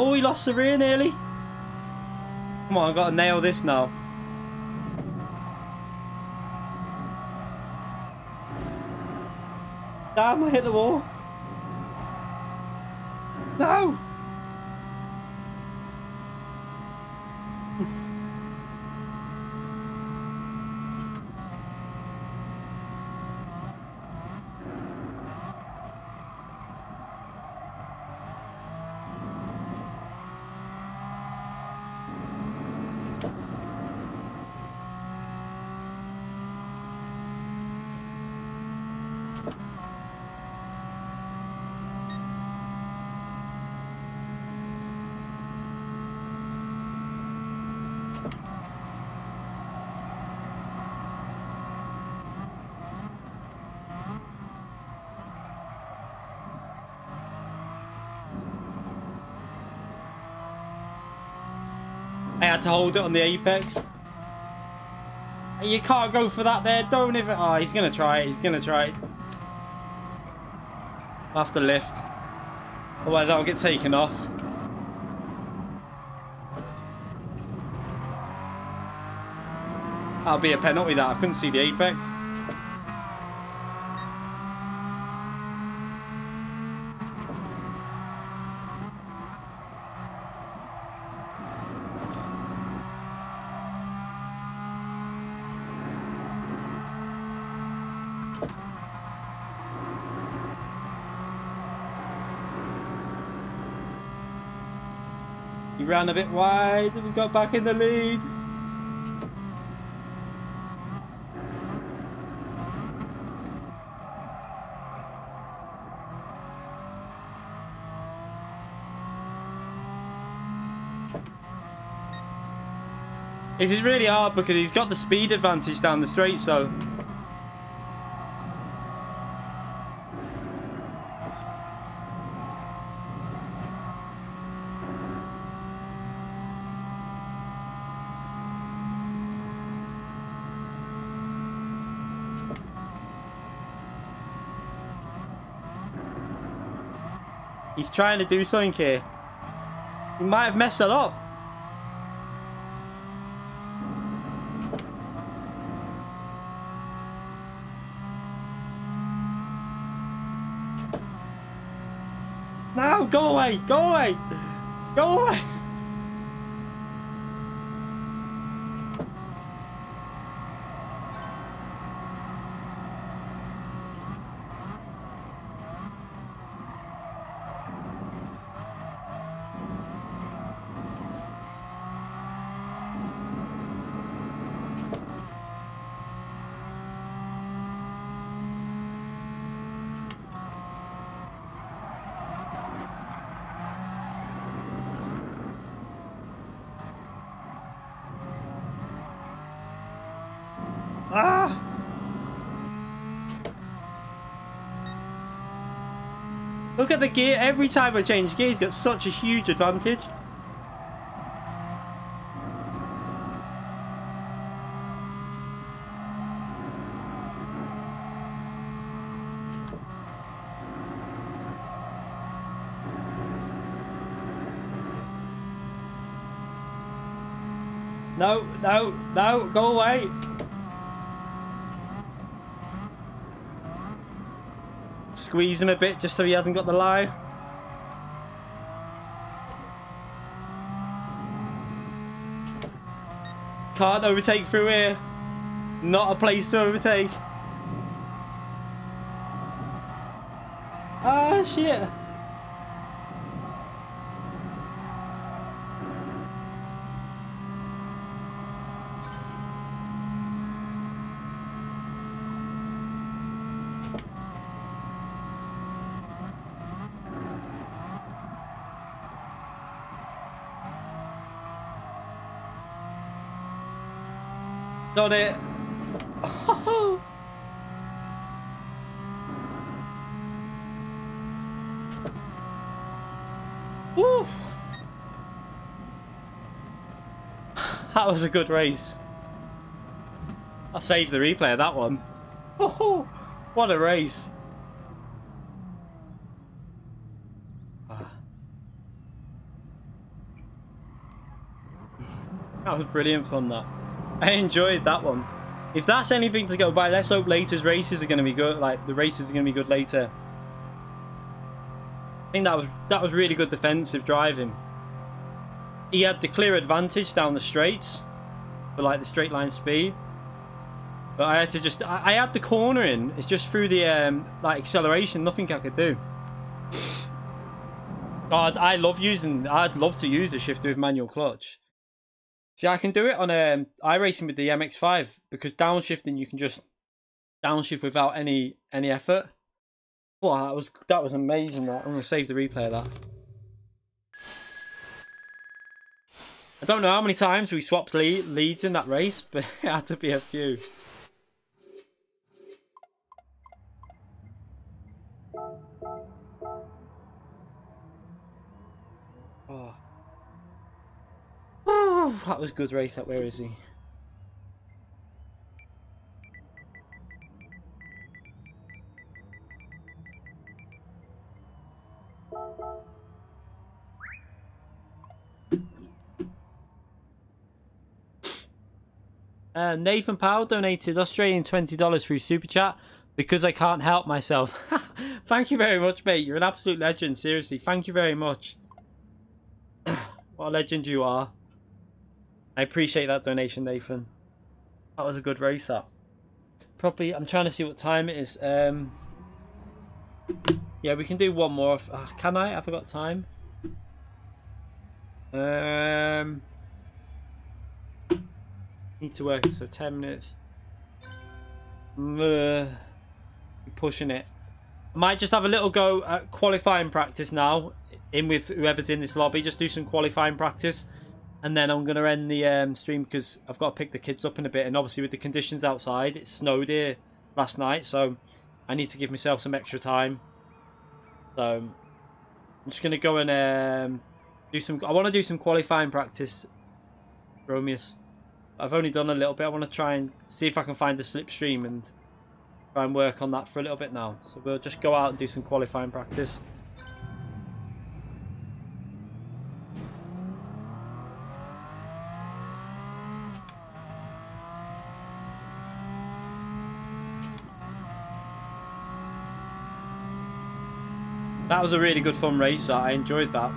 Oh, he lost the rear nearly. Come on, I've got to nail this now. Damn, I hit the wall. No! I had to hold it on the apex. You can't go for that there. Don't even. Oh, he's going to try it. He's going to try it. I'll have to lift. Otherwise, that'll get taken off. That'll be a penalty that. I couldn't see the apex. He ran a bit wide and we got back in the lead. This is really hard because he's got the speed advantage down the straight, so he's trying to do something here. He might have messed it up. No, go away, go away, go away. Ah! Look at the gear. Every time I change gear, he's got such a huge advantage. No, no, no, go away. Squeeze him a bit just so he hasn't got the line. Can't overtake through here. Not a place to overtake. Ah, shit. Done it. Woo. That was a good race. I'll save the replay of that one. Oh, what a race. That was brilliant fun, that. I enjoyed that one. If that's anything to go by, let's hope later's races are going to be good. Like, the races are going to be good later. I think that was really good defensive driving. He had the clear advantage down the straights for like the straight line speed. But I had to just... I had the corner in. It's just through the like acceleration. Nothing I could do. God, I'd love to use the shifter with manual clutch. See, I can do it on iRacing with the MX-5 because downshifting you can just downshift without any effort. Wow, that was amazing. That I'm gonna save the replay of that. I don't know how many times we swapped leads in that race, but it had to be a few. Oh. Oh, that was a good race. Where is he? Nathan Powell donated Australian $20 through Super Chat because I can't help myself. Thank you very much, mate. You're an absolute legend. Seriously, thank you very much. What a legend you are. I appreciate that donation, Nathan. That was a good race, that. Probably, I'm trying to see what time it is. Yeah, we can do one more. Can I? Have I got time? Need to work, so 10 minutes. Pushing it. I might just have a little go at qualifying practice now. In with whoever's in this lobby. Just do some qualifying practice. And then I'm going to end the stream because I've got to pick the kids up in a bit. And obviously with the conditions outside, it snowed here last night. So I need to give myself some extra time. So I'm just going to go and do some... I want to do some qualifying practice. Romeus. I've only done a little bit. I want to try and see if I can find the slipstream and try and work on that for a little bit now. So we'll just go out and do some qualifying practice. That was a really good fun race. I enjoyed that.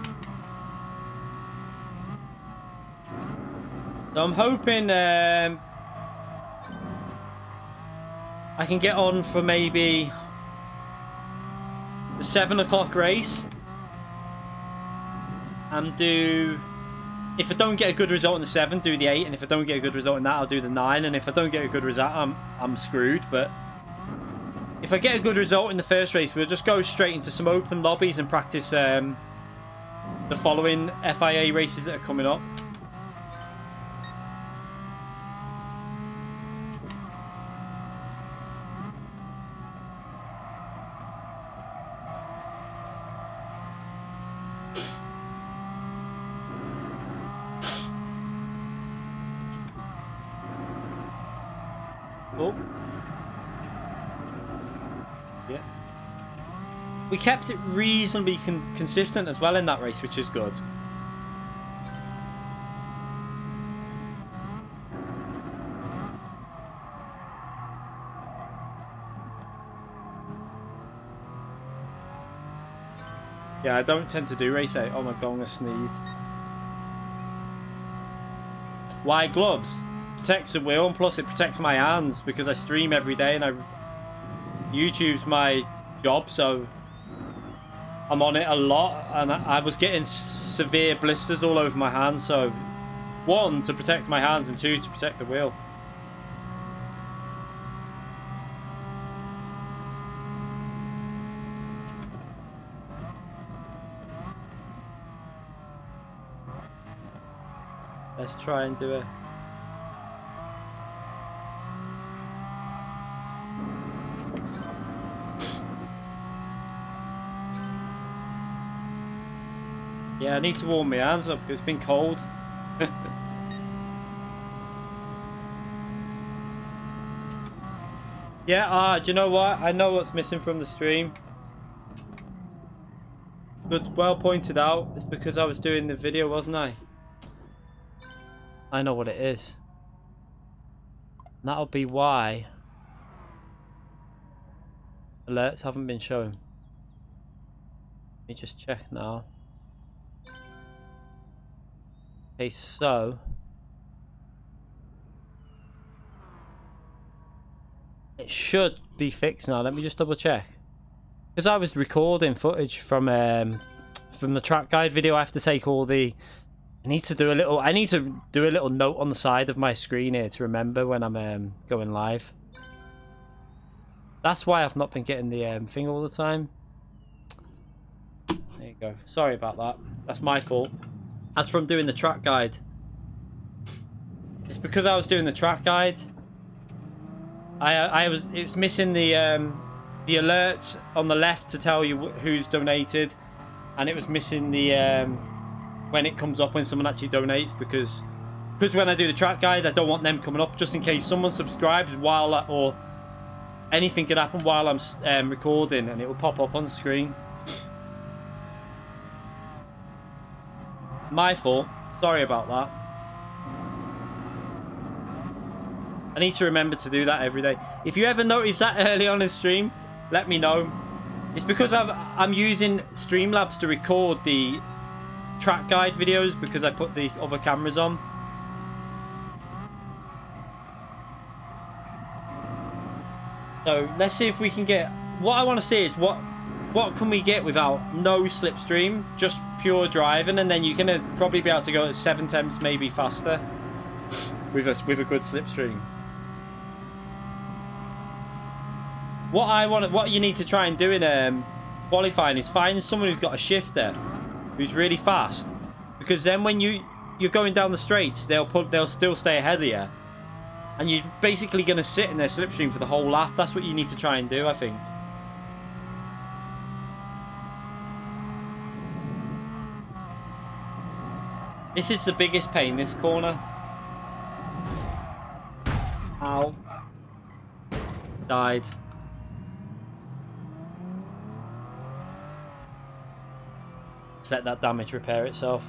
So I'm hoping I can get on for maybe the 7 o'clock race and do, if I don't get a good result in the 7, do the 8, and if I don't get a good result in that, I'll do the 9, and if I don't get a good result, I'm screwed. But if I get a good result in the first race, we'll just go straight into some open lobbies and practice the following FIA races that are coming up. Oh. Yeah. We kept it reasonably consistent as well in that race, which is good. Yeah, I don't tend to do race 8. Oh my god, I'm gonna sneeze. Why gloves? Protects the wheel, and plus it protects my hands because I stream every day and YouTube's my job, so I'm on it a lot, and I was getting severe blisters all over my hands, so 1, to protect my hands, and 2, to protect the wheel. Let's try and do it. Yeah, I need to warm my hands up because it's been cold. Yeah, do you know what? I know what's missing from the stream. But well pointed out. It's because I was doing the video, wasn't I? I know what it is. And that'll be why alerts haven't been shown. Let me just check now. Okay, so it should be fixed now. Let me just double check. Because I was recording footage from the track guide video. I have to take all the. I need to do a little note on the side of my screen here to remember when I'm going live. That's why I've not been getting the thing all the time. There you go. Sorry about that. That's my fault. As from doing the track guide, it's because I was doing the track guide. It's missing the alerts on the left to tell you who's donated, and it was missing the when it comes up when someone actually donates, because when I do the track guide, I don't want them coming up just in case someone subscribes while or anything could happen while I'm recording, and it will pop up on the screen. My fault. Sorry about that. I need to remember to do that every day. If you ever notice that early on in stream, let me know. It's because I'm using Streamlabs to record the track guide videos because I put the other cameras on. So let's see if we can get. What I want to see is what can we get without no slipstream, just pure driving, and then you're gonna probably be able to go at 7 temps, maybe faster, with a good slipstream. What you need to try and do in qualifying is find someone who's got a shifter, who's really fast, because then when you're going down the straights, they'll still stay ahead of you, and you're basically gonna sit in their slipstream for the whole lap. That's what you need to try and do, I think. This is the biggest pain, this corner. Ow. Died. Let that damage repair itself.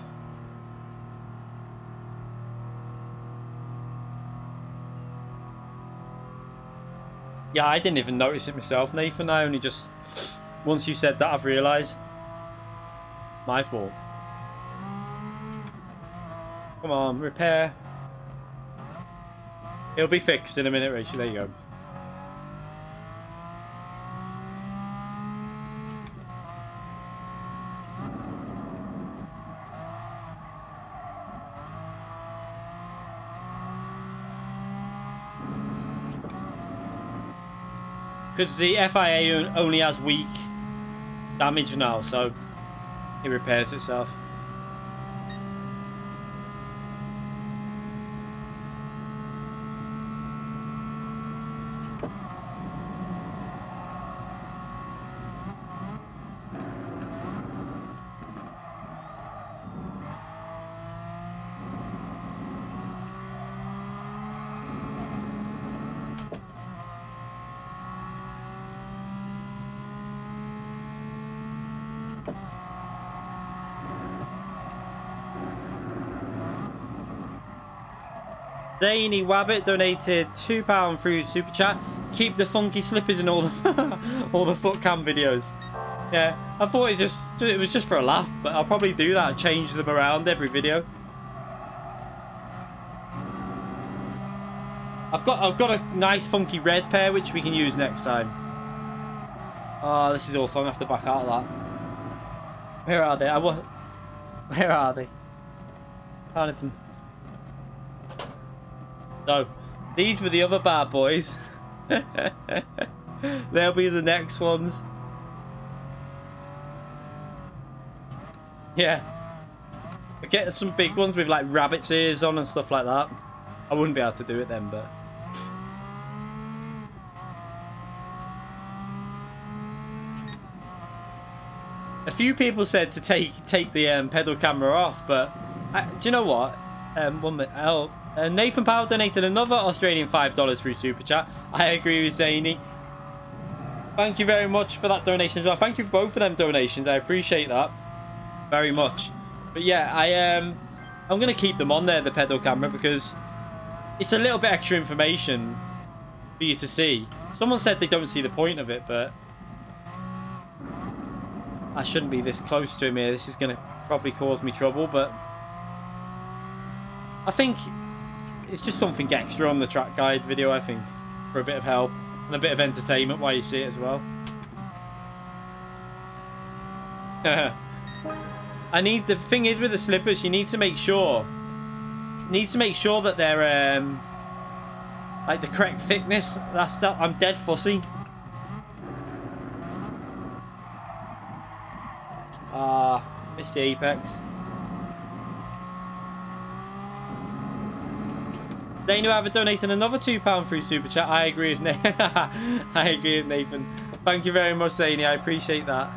Yeah, I didn't even notice it myself, Nathan. I only just... Once you said that, I've realised. My fault. Come on, repair. It'll be fixed in a minute, Rachel. There you go. Because the FIA only has weak damage now, so it repairs itself. Daney Wabbit donated £2 through Super Chat. Keep the funky slippers in all the all the foot cam videos. Yeah, I thought it was just for a laugh, but I'll probably do that and change them around every video. I've got a nice funky red pair which we can use next time. Oh, this is all fun. I have to back out of that. Where are they? Where are they? Can't even. So, these were the other bad boys. They'll be the next ones. Yeah. I get some big ones with like rabbit's ears on and stuff like that. I wouldn't be able to do it then, but... A few people said to take the pedal camera off, but do you know what? 1 minute. Nathan Powell donated another Australian $5 through Super Chat. I agree with Zany. Thank you very much for that donation as well. Thank you for both of them donations. I appreciate that very much. But yeah, I'm going to keep them on there, the pedal camera, because it's a little bit extra information for you to see. Someone said they don't see the point of it, but I shouldn't be this close to him here. This is going to probably cause me trouble, but I think it's just something extra on the track guide video, I think, for a bit of help and a bit of entertainment while you see it as well. The thing is with the slippers, you need to make sure that they're like the correct thickness. I'm dead fussy. Miss the apex. They knew I have donated another £2 through Super Chat. I agree with Nathan. I agree with Nathan. Thank you very much, Zany. I appreciate that.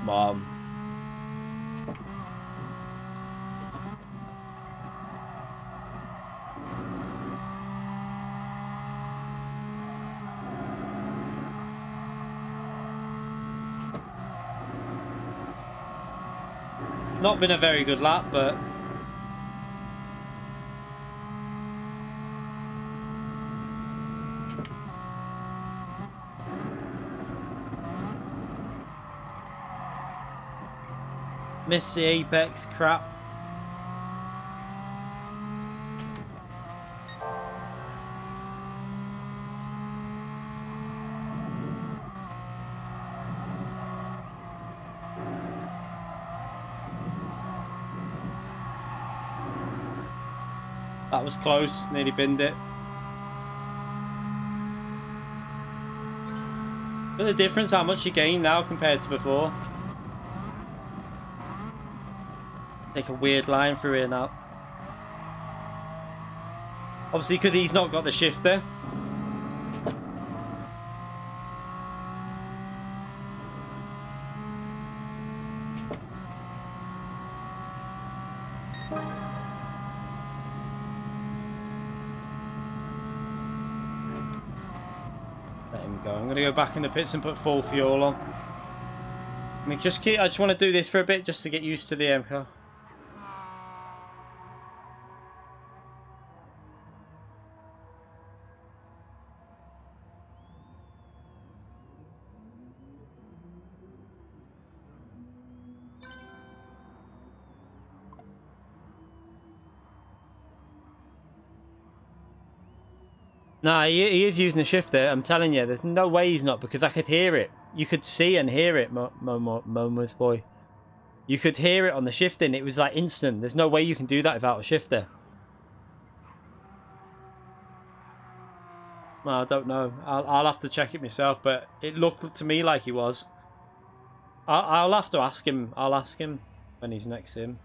Mom. Not been a very good lap, but missed the apex, crap. That was close, nearly binned it. Look at the difference, how much you gain now compared to before. Take a weird line through here now. Obviously, because he's not got the shifter. I'm going to go back in the pits and put full fuel on. I just want to do this for a bit just to get used to the car. Nah, he is using a shifter. I'm telling you, there's no way he's not, because I could hear it. You could see and hear it, Momo's boy. You could hear it on the shifting. It was like instant. There's no way you can do that without a shifter. Well, I don't know. I'll have to check it myself, but it looked to me like he was. I'll have to ask him. I'll ask him when he's next to him.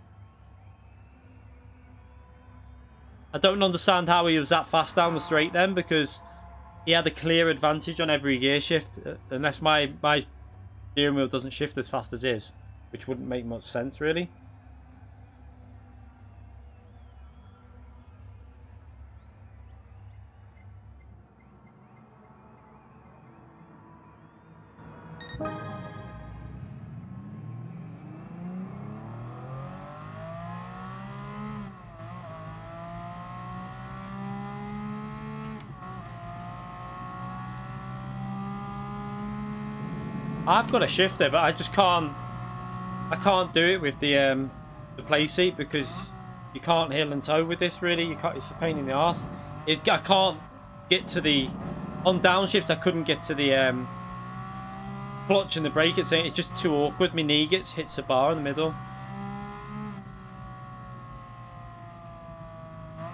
I don't understand how he was that fast down the straight then, because he had a clear advantage on every gear shift, unless my steering wheel doesn't shift as fast as his, which wouldn't make much sense really. I've got a shifter, but I just can't. I can't do it with the Playseat because you can't heel and toe with this. Really, you can't. It's a pain in the arse. I can't get to the on downshifts. I couldn't get to the clutch and the brake. It's just too awkward. My knee hits the bar in the middle.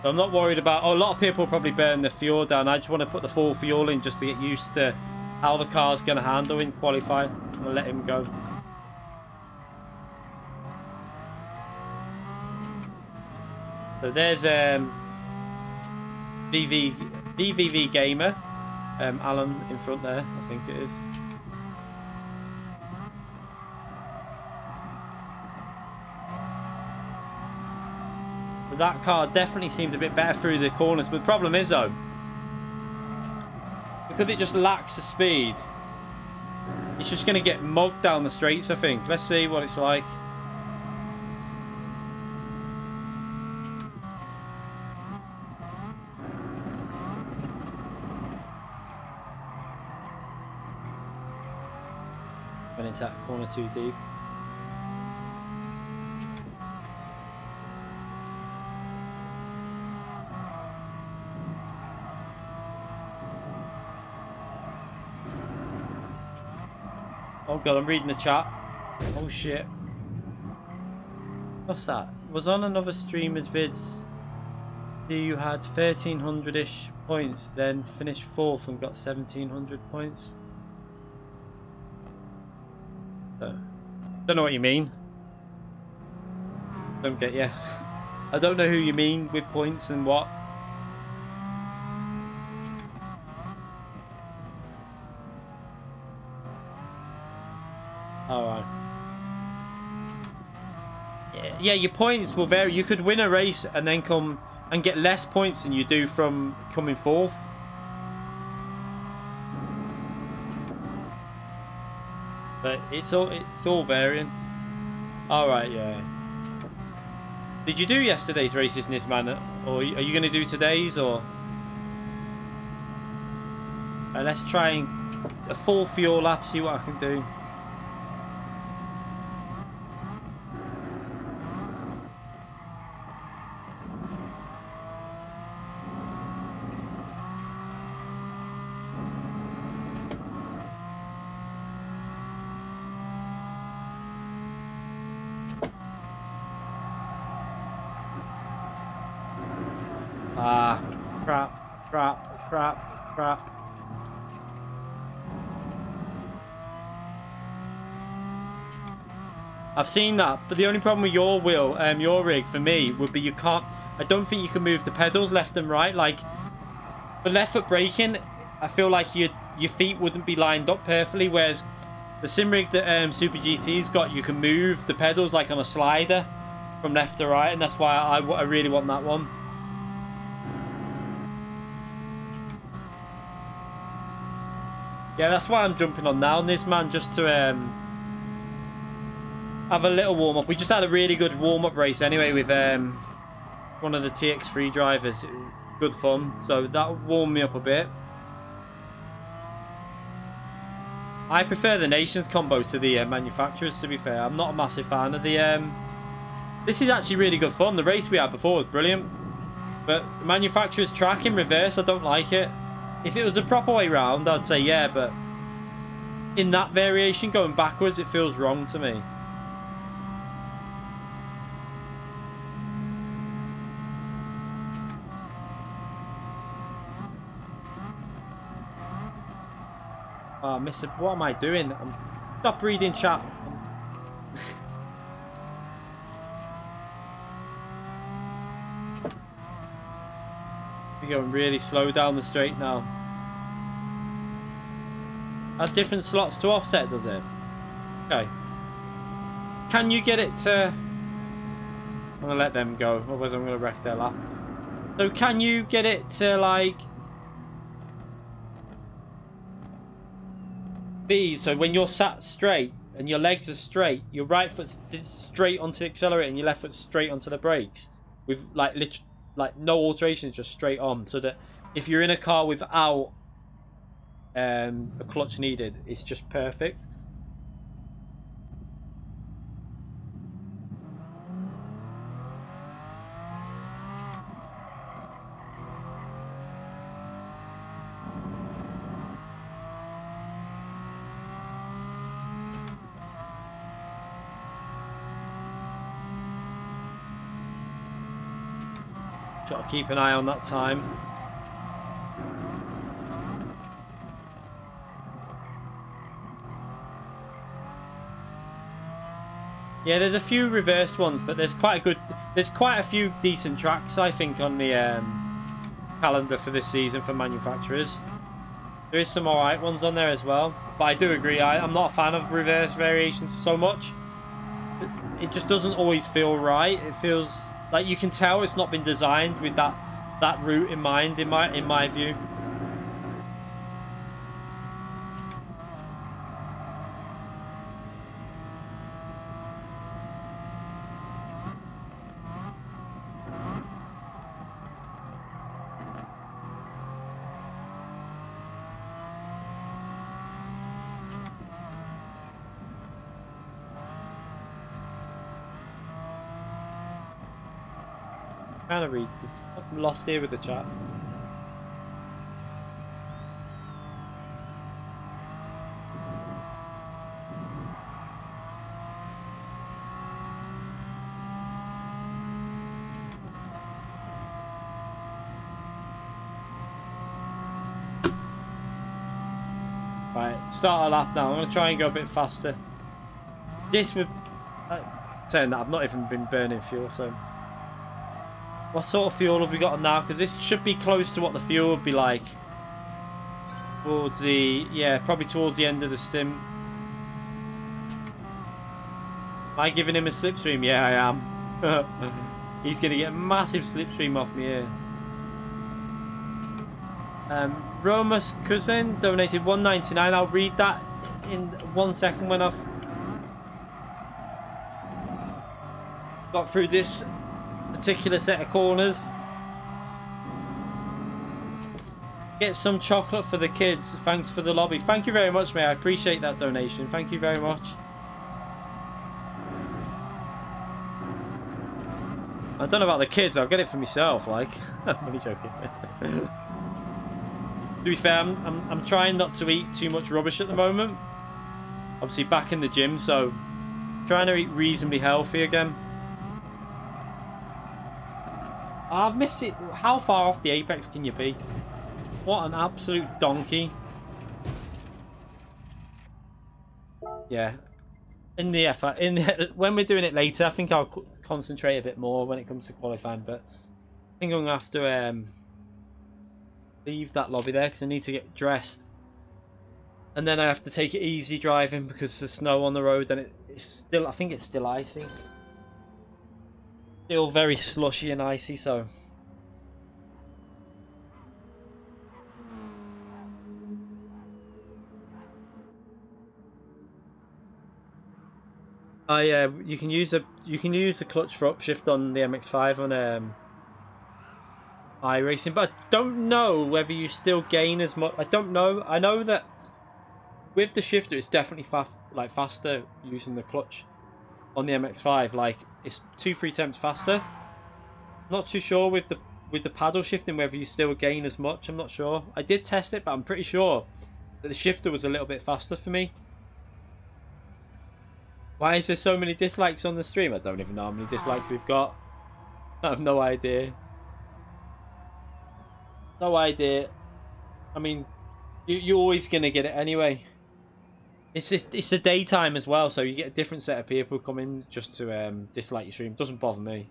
So I'm not worried about... Oh, a lot of people probably burn the fuel down. I just want to put the full fuel in just to get used to how the car's going to handle in qualifying. I'm going to let him go. So there's VVV Gamer. Alan in front there, I think it is. But that car definitely seems a bit better through the corners. But the problem is though, because it just lacks the speed, it's just going to get mugged down the straights, I think. Let's see what it's like. Went into that corner too deep. Oh god, I'm reading the chat. Oh shit. What's that? Was on another streamer's vids. You had 1300-ish points, then finished 4th and got 1700 points. Don't know what you mean. Don't get you. I don't know who you mean with points and what. Alright. Yeah, your points will vary. You could win a race and then come and get less points than you do from coming 4th. But it's all varying. Alright, yeah. Did you do yesterday's races, Nisman? Or are you going to do today's? Or let's try a full fuel lap, see what I can do. Crap. I've seen that, but the only problem with your your rig for me would be you can't. I don't think you can move the pedals left and right. Like the left foot braking, I feel like your feet wouldn't be lined up perfectly. Whereas the sim rig that Super GT's got, you can move the pedals like on a slider from left to right, and that's why I really want that one. Yeah, that's why I'm jumping on now, this man, just to have a little warm-up. We just had a really good warm-up race anyway with one of the TX3 drivers. Good fun, so that warmed me up a bit. I prefer the Nations combo to the manufacturers, to be fair. I'm not a massive fan of the... This is actually really good fun. The race we had before was brilliant. But the manufacturer's track in reverse, I don't like it. If it was the proper way round, I'd say yeah, but in that variation, going backwards, it feels wrong to me. Oh, Mr. What am I doing? Stop reading chat. We're going really slow down the straight now. Has different slots to offset, does it? Okay. Can you get it to... I'm going to let them go, otherwise I'm going to wreck their lap. So can you get it to, like... be, so when you're sat straight and your legs are straight, your right foot's straight onto the accelerator and your left foot's straight onto the brakes? With, like, literally... like no alterations, just straight on, so that if you're in a car without a clutch needed, it's just perfect. Got to keep an eye on that time. Yeah, there's a few reverse ones, but there's quite a few decent tracks, I think, on the calendar for this season for manufacturers. There is some alright ones on there as well, but I do agree, I'm not a fan of reverse variations so much. It just doesn't always feel right. It feels like you can tell it's not been designed with that route in mind, in my view. Trying to read this. I'm lost here with the chat. Right, start a lap now. I'm going to try and go a bit faster. This would... saying that, I've not even been burning fuel, so... What sort of fuel have we got on now? Because this should be close to what the fuel would be like. Towards the... yeah, probably towards the end of the sim. Am I giving him a slipstream? Yeah, I am. He's going to get a massive slipstream off me here. Romus Cousin donated $1.99. I'll read that in 1 second when I've got through this particular set of corners. Get some chocolate for the kids. Thanks for the lobby. Thank you very much, mate. I appreciate that donation. Thank you very much. I don't know about the kids. I'll get it for myself. Like, I'm only joking. To be fair, I'm trying not to eat too much rubbish at the moment. Obviously, back in the gym, so trying to eat reasonably healthy again. I've missed it. How far off the apex can you be? What an absolute donkey. Yeah. When we're doing it later, I think I'll concentrate a bit more when it comes to qualifying. But I think I'm going to have to leave that lobby there because I need to get dressed. And then I have to take it easy driving because there's snow on the road and it's still, I think it's still icy. Still very slushy and icy, so you can use the clutch for upshift on the MX-5 on iRacing, but I don't know whether you still gain as much. I don't know. I know that with the shifter, it's definitely faster using the clutch on the MX-5. Like it's 2-3 times faster. Not too sure with the paddle shifting whether you still gain as much. I'm not sure. I did test it, but I'm pretty sure that the shifter was a little bit faster for me. Why is there so many dislikes on the stream? I don't even know how many dislikes we've got. I have no idea. No idea. I mean, you're always gonna get it anyway. It's the daytime as well, so you get a different set of people coming just to dislike your stream. Doesn't bother me.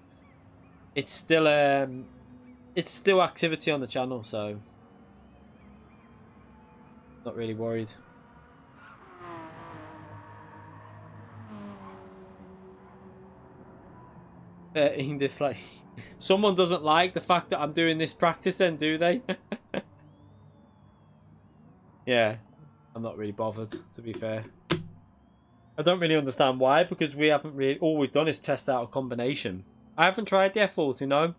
It's still activity on the channel, so not really worried. Dislike. Someone doesn't like the fact that I'm doing this practice, then, do they? Yeah, I'm not really bothered, to be fair. I don't really understand why, because we haven't really... all we've done is test out a combination. I haven't tried the F40, no.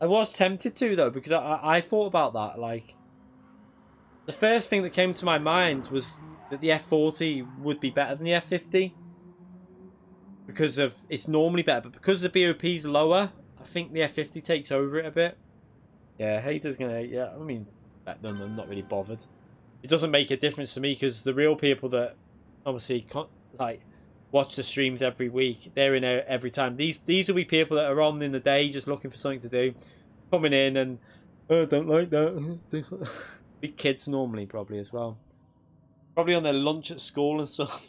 I was tempted to, though, because I thought about that. Like, the first thing that came to my mind was that the F40 would be better than the F50. Because of... it's normally better, but because the BOP's lower, I think the F50 takes over it a bit. Yeah, haters gonna hate. Yeah, I mean, I'm not really bothered. It doesn't make a difference to me, because the real people that obviously watch the streams every week. They're in there every time. These will be people that are on in the day just looking for something to do, coming in and I don't like that. Big kids normally probably as well. Probably on their lunch at school and stuff.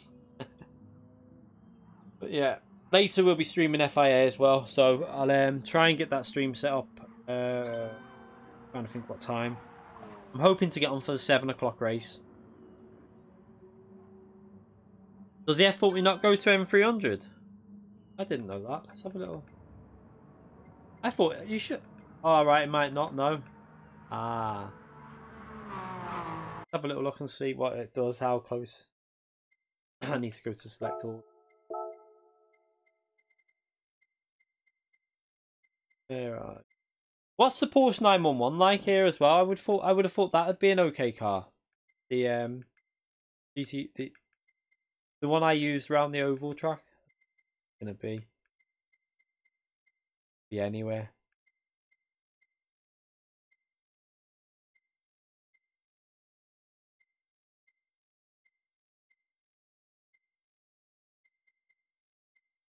But yeah, later we'll be streaming FIA as well, so I'll try and get that stream set up. Trying to think what time. I'm hoping to get on for the 7 o'clock race. Does the F40 not go to M300? I didn't know that. Let's have a little. I thought you should. Oh, right, it might not. No. Ah. Let's have a little look and see what it does. How close. I need to go to select all. There. What's the Porsche 911 like here as well? I would have thought that would be an okay car. The GT the one I used around the oval track. It's gonna be anywhere.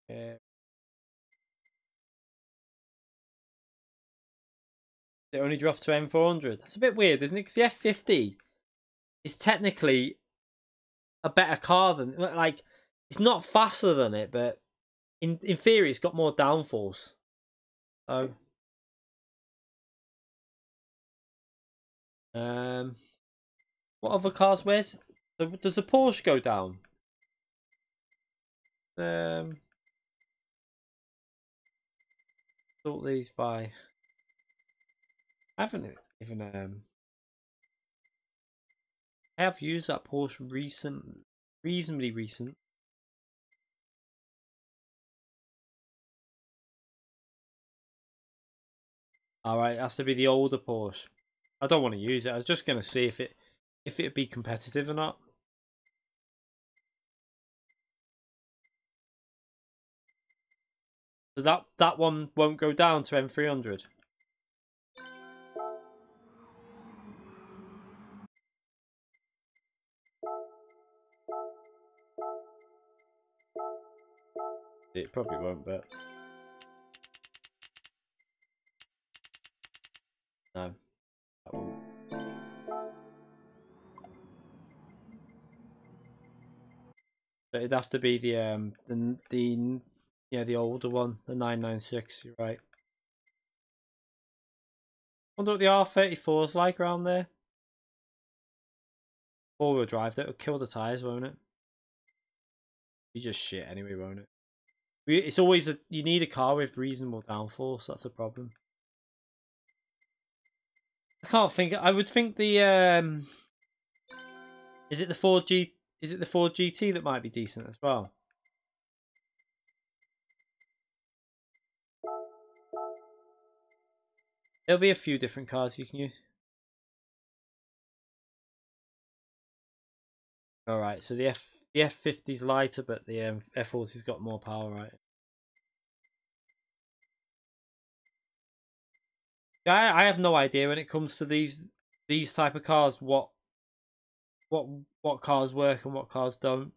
Yeah. It only dropped to M400. That's a bit weird, isn't it? Because the F50 is technically a better car than, like, it's not faster than it, but in theory it's got more downforce. So what other cars? Does the Porsche go down? Sort these by. I haven't even I have used that Porsche reasonably recent. Alright, it has to be the older Porsche. I don't want to use it. I was just gonna see if it'd be competitive or not. So that one won't go down to M300. It probably won't, but no, that won't. So it'd have to be the the older one, the 996. You're right. Wonder what the R34 is like around there. Four-wheel drive, that'll kill the tires, won't it? Be just shit anyway, won't it? It's always you need a car with reasonable downforce. That's a problem. I can't think. I would think the is it the Ford GT that might be decent as well? There'll be a few different cars you can use. All right, so the F50's lighter, but the F40's got more power, right? I have no idea when it comes to these type of cars what cars work and what cars don't.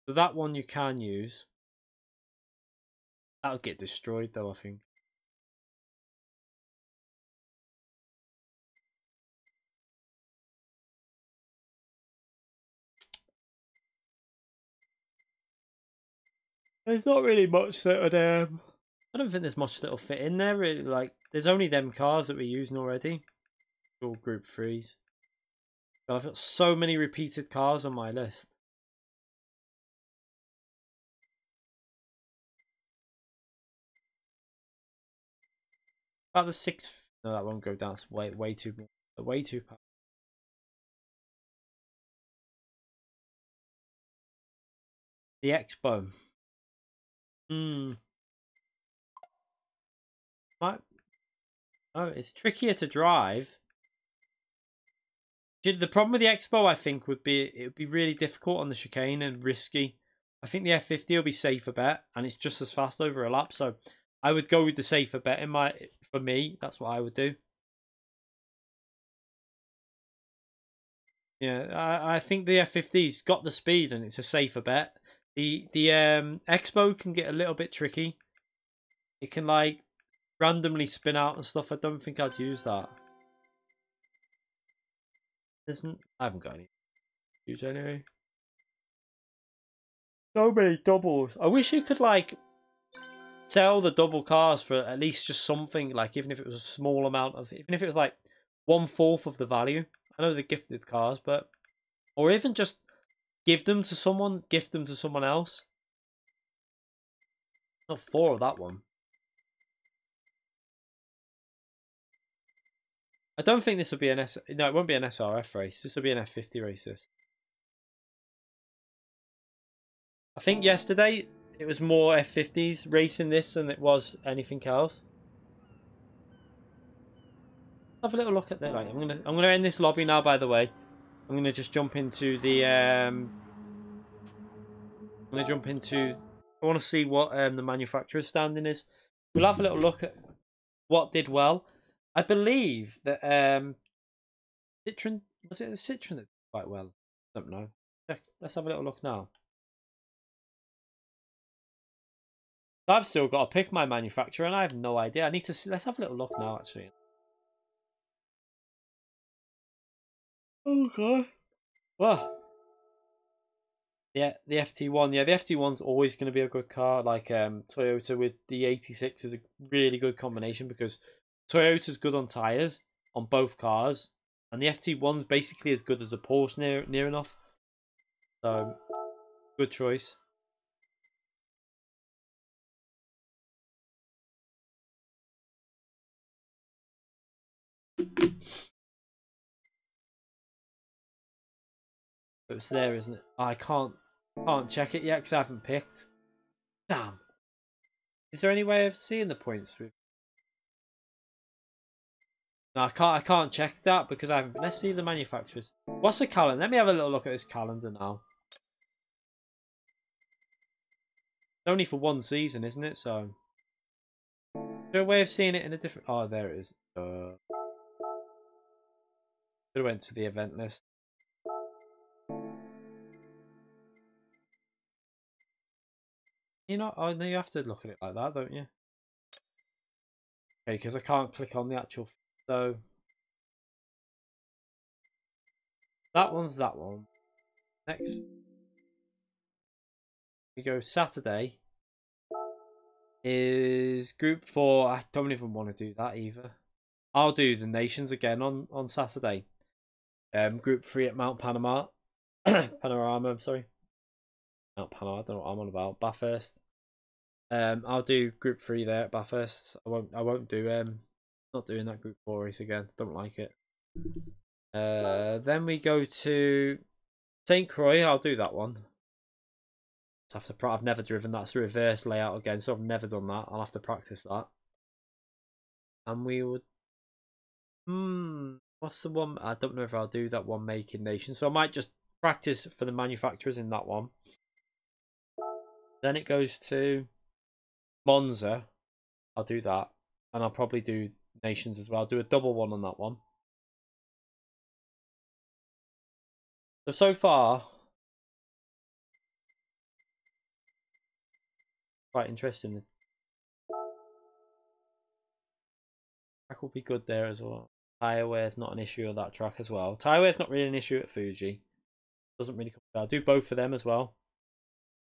So that one you can use. That would get destroyed though, I think. There's not really much that would I don't think there's much that'll fit in there really. Like there's only them cars that we're using already. All Group 3s. But I've got so many repeated cars on my list. About the 6. No, that won't go down. It's way too powerful. The Expo. Might. Oh, it's trickier to drive. The problem with the Expo, I think, would be it would be really difficult on the chicane and risky. I think the F50 will be safer bet, and it's just as fast over a lap. So I would go with the safer bet for me. That's what I would do. Yeah, I think the F50's got the speed, and it's a safer bet. The Expo can get a little bit tricky. It can like randomly spin out and stuff. I don't think I'd use that. I haven't got any to use anyway. So many doubles. I wish you could like sell the double cars for at least just something, like even if it was a small amount of, even if it was like 1/4 of the value. I know they're gifted cars, but or even just give them to someone, gift them to someone else. Not 4 of that one. I don't think this will be an no, it won't be an SRF race. This will be an F50 race. This. I think yesterday it was more F50s racing this than it was anything else. Have a little look at that. Right, I'm gonna end this lobby now. By the way, I'm gonna just jump into the I'm gonna jump into. I want to see what the manufacturer's standing is. We'll have a little look at what did well. I believe that Citroen, was it the Citroen that did quite well? I don't know. Let's have a little look now. I've still got to pick my manufacturer, and I have no idea. I need to see. Let's have a little look now, actually. Okay. Well, yeah, the FT1. Yeah, the FT1's always going to be a good car. Like Toyota with the 86 is a really good combination because Toyota's good on tyres on both cars, and the FT1's basically as good as a Porsche near enough. So, good choice. It's there, isn't it? I can't check it yet because I haven't picked. Damn. Is there any way of seeing the points? No, I can't check that because I haven't. Let's see the manufacturers. What's the calendar? Let me have a little look at this calendar now. It's only for one season, isn't it? So, is there a way of seeing it in a different? Oh, there it is. Should have went to the event list. You know, oh no, you have to look at it like that, don't you? Okay, because I can't click on the actual. So that one's that one. Next, we go Saturday. Is Group 4. I don't even want to do that either. I'll do the Nations again on Saturday. Group 3 at Mount Panama. Panorama, I'm sorry. Mount Panama, I don't know what I'm on about. Bathurst. I'll do Group 3 there at Bathurst. I won't do not doing that Group 4 race again. Don't like it. Then we go to St. Croix. I'll do that one. I've never driven that. It's a reverse layout again, so I've never done that. I'll have to practice that. And we would. What's the one? I don't know if I'll do that one, Making Nation. So I might just practice for the manufacturers in that one. Then it goes to Monza. I'll do that, and I'll probably do Nations as well. I'll do a double one on that one. So far, quite interesting. Track will be good there as well. Tyre wear's not an issue on that track as well. Tyre wear's not really an issue at Fuji. Doesn't really come. I'll do both of them as well.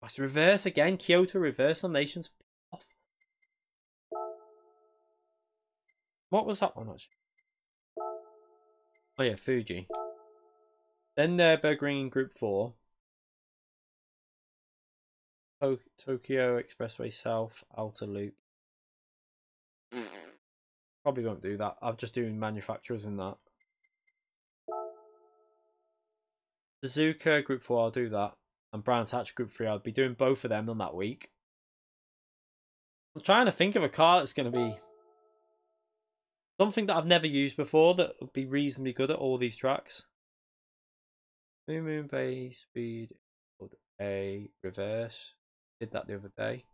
That's reverse again. Kyoto reverse on Nations. Off. What was that one actually? Oh yeah, Fuji. Then Nürburgring in Group 4. Tokyo Expressway South Outer Loop. Probably won't do that. I'm just doing manufacturers in that. Suzuka Group 4, I'll do that. And Brands Hatch Group 3, I'll be doing both of them on that week. I'm trying to think of a car that's going to be something that I've never used before that would be reasonably good at all these tracks. Moon Bay Speed A reverse. Did that the other day.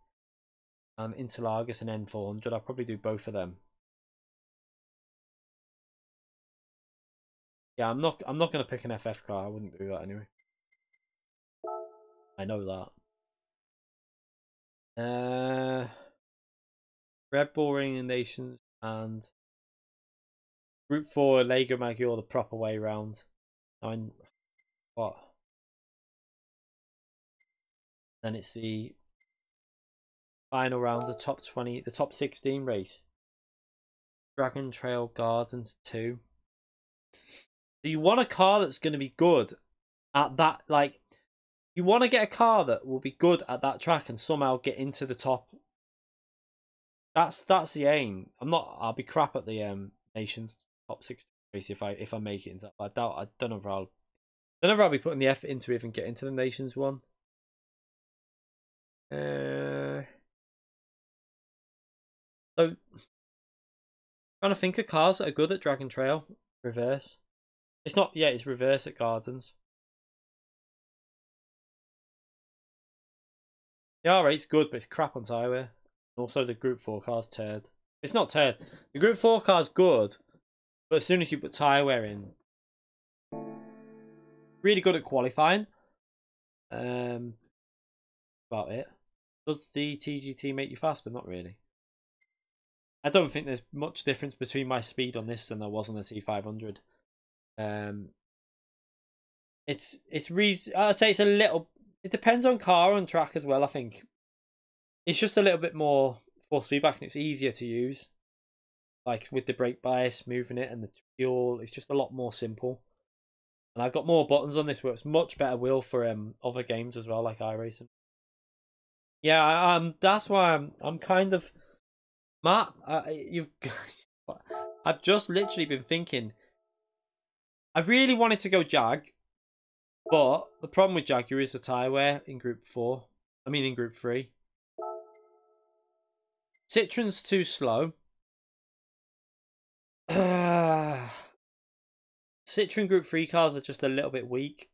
And Interlagos and N400. I'll probably do both of them. Yeah, I'm not gonna pick an FF car. I wouldn't do that anyway. I know that. Red Bull Ring Nations and Group 4 Lego Maggior the proper way round. What? Then it's the final round, the top 20, the top 16 race. Dragon Trail Gardens 2. So you want a car that's going to be good at that, like, you want to get a car that will be good at that track and somehow get into the top. That's the aim. I'll be crap at the nations top 16 race if I make it into that. I don't know if I'll be putting the effort into even get into the nations one. So trying to think of cars that are good at Dragon Trail reverse. It's not, yeah, it's reverse at Gardens. The R8's good, but it's crap on tyre. Also, the Group 4 car's turd. It's not turd. The Group 4 car's good, but as soon as you put tyre wear in, really good at qualifying. About it. Does the TGT make you faster? Not really. I don't think there's much difference between my speed on this than there was on the T500. I'd say it's a little. It depends on car and track as well. I think it's just a little bit more force feedback and it's easier to use. Like with the brake bias, moving it, and the fuel, it's just a lot more simple. And I've got more buttons on this, where it's much better wheel for other games as well, like iRacing. Yeah, that's why I'm kind of Matt. I've just literally been thinking. I really wanted to go Jag, but the problem with Jaguar is the tyre wear in Group 4. I mean in Group 3. Citroen's too slow. Citroen Group 3 cars are just a little bit weak.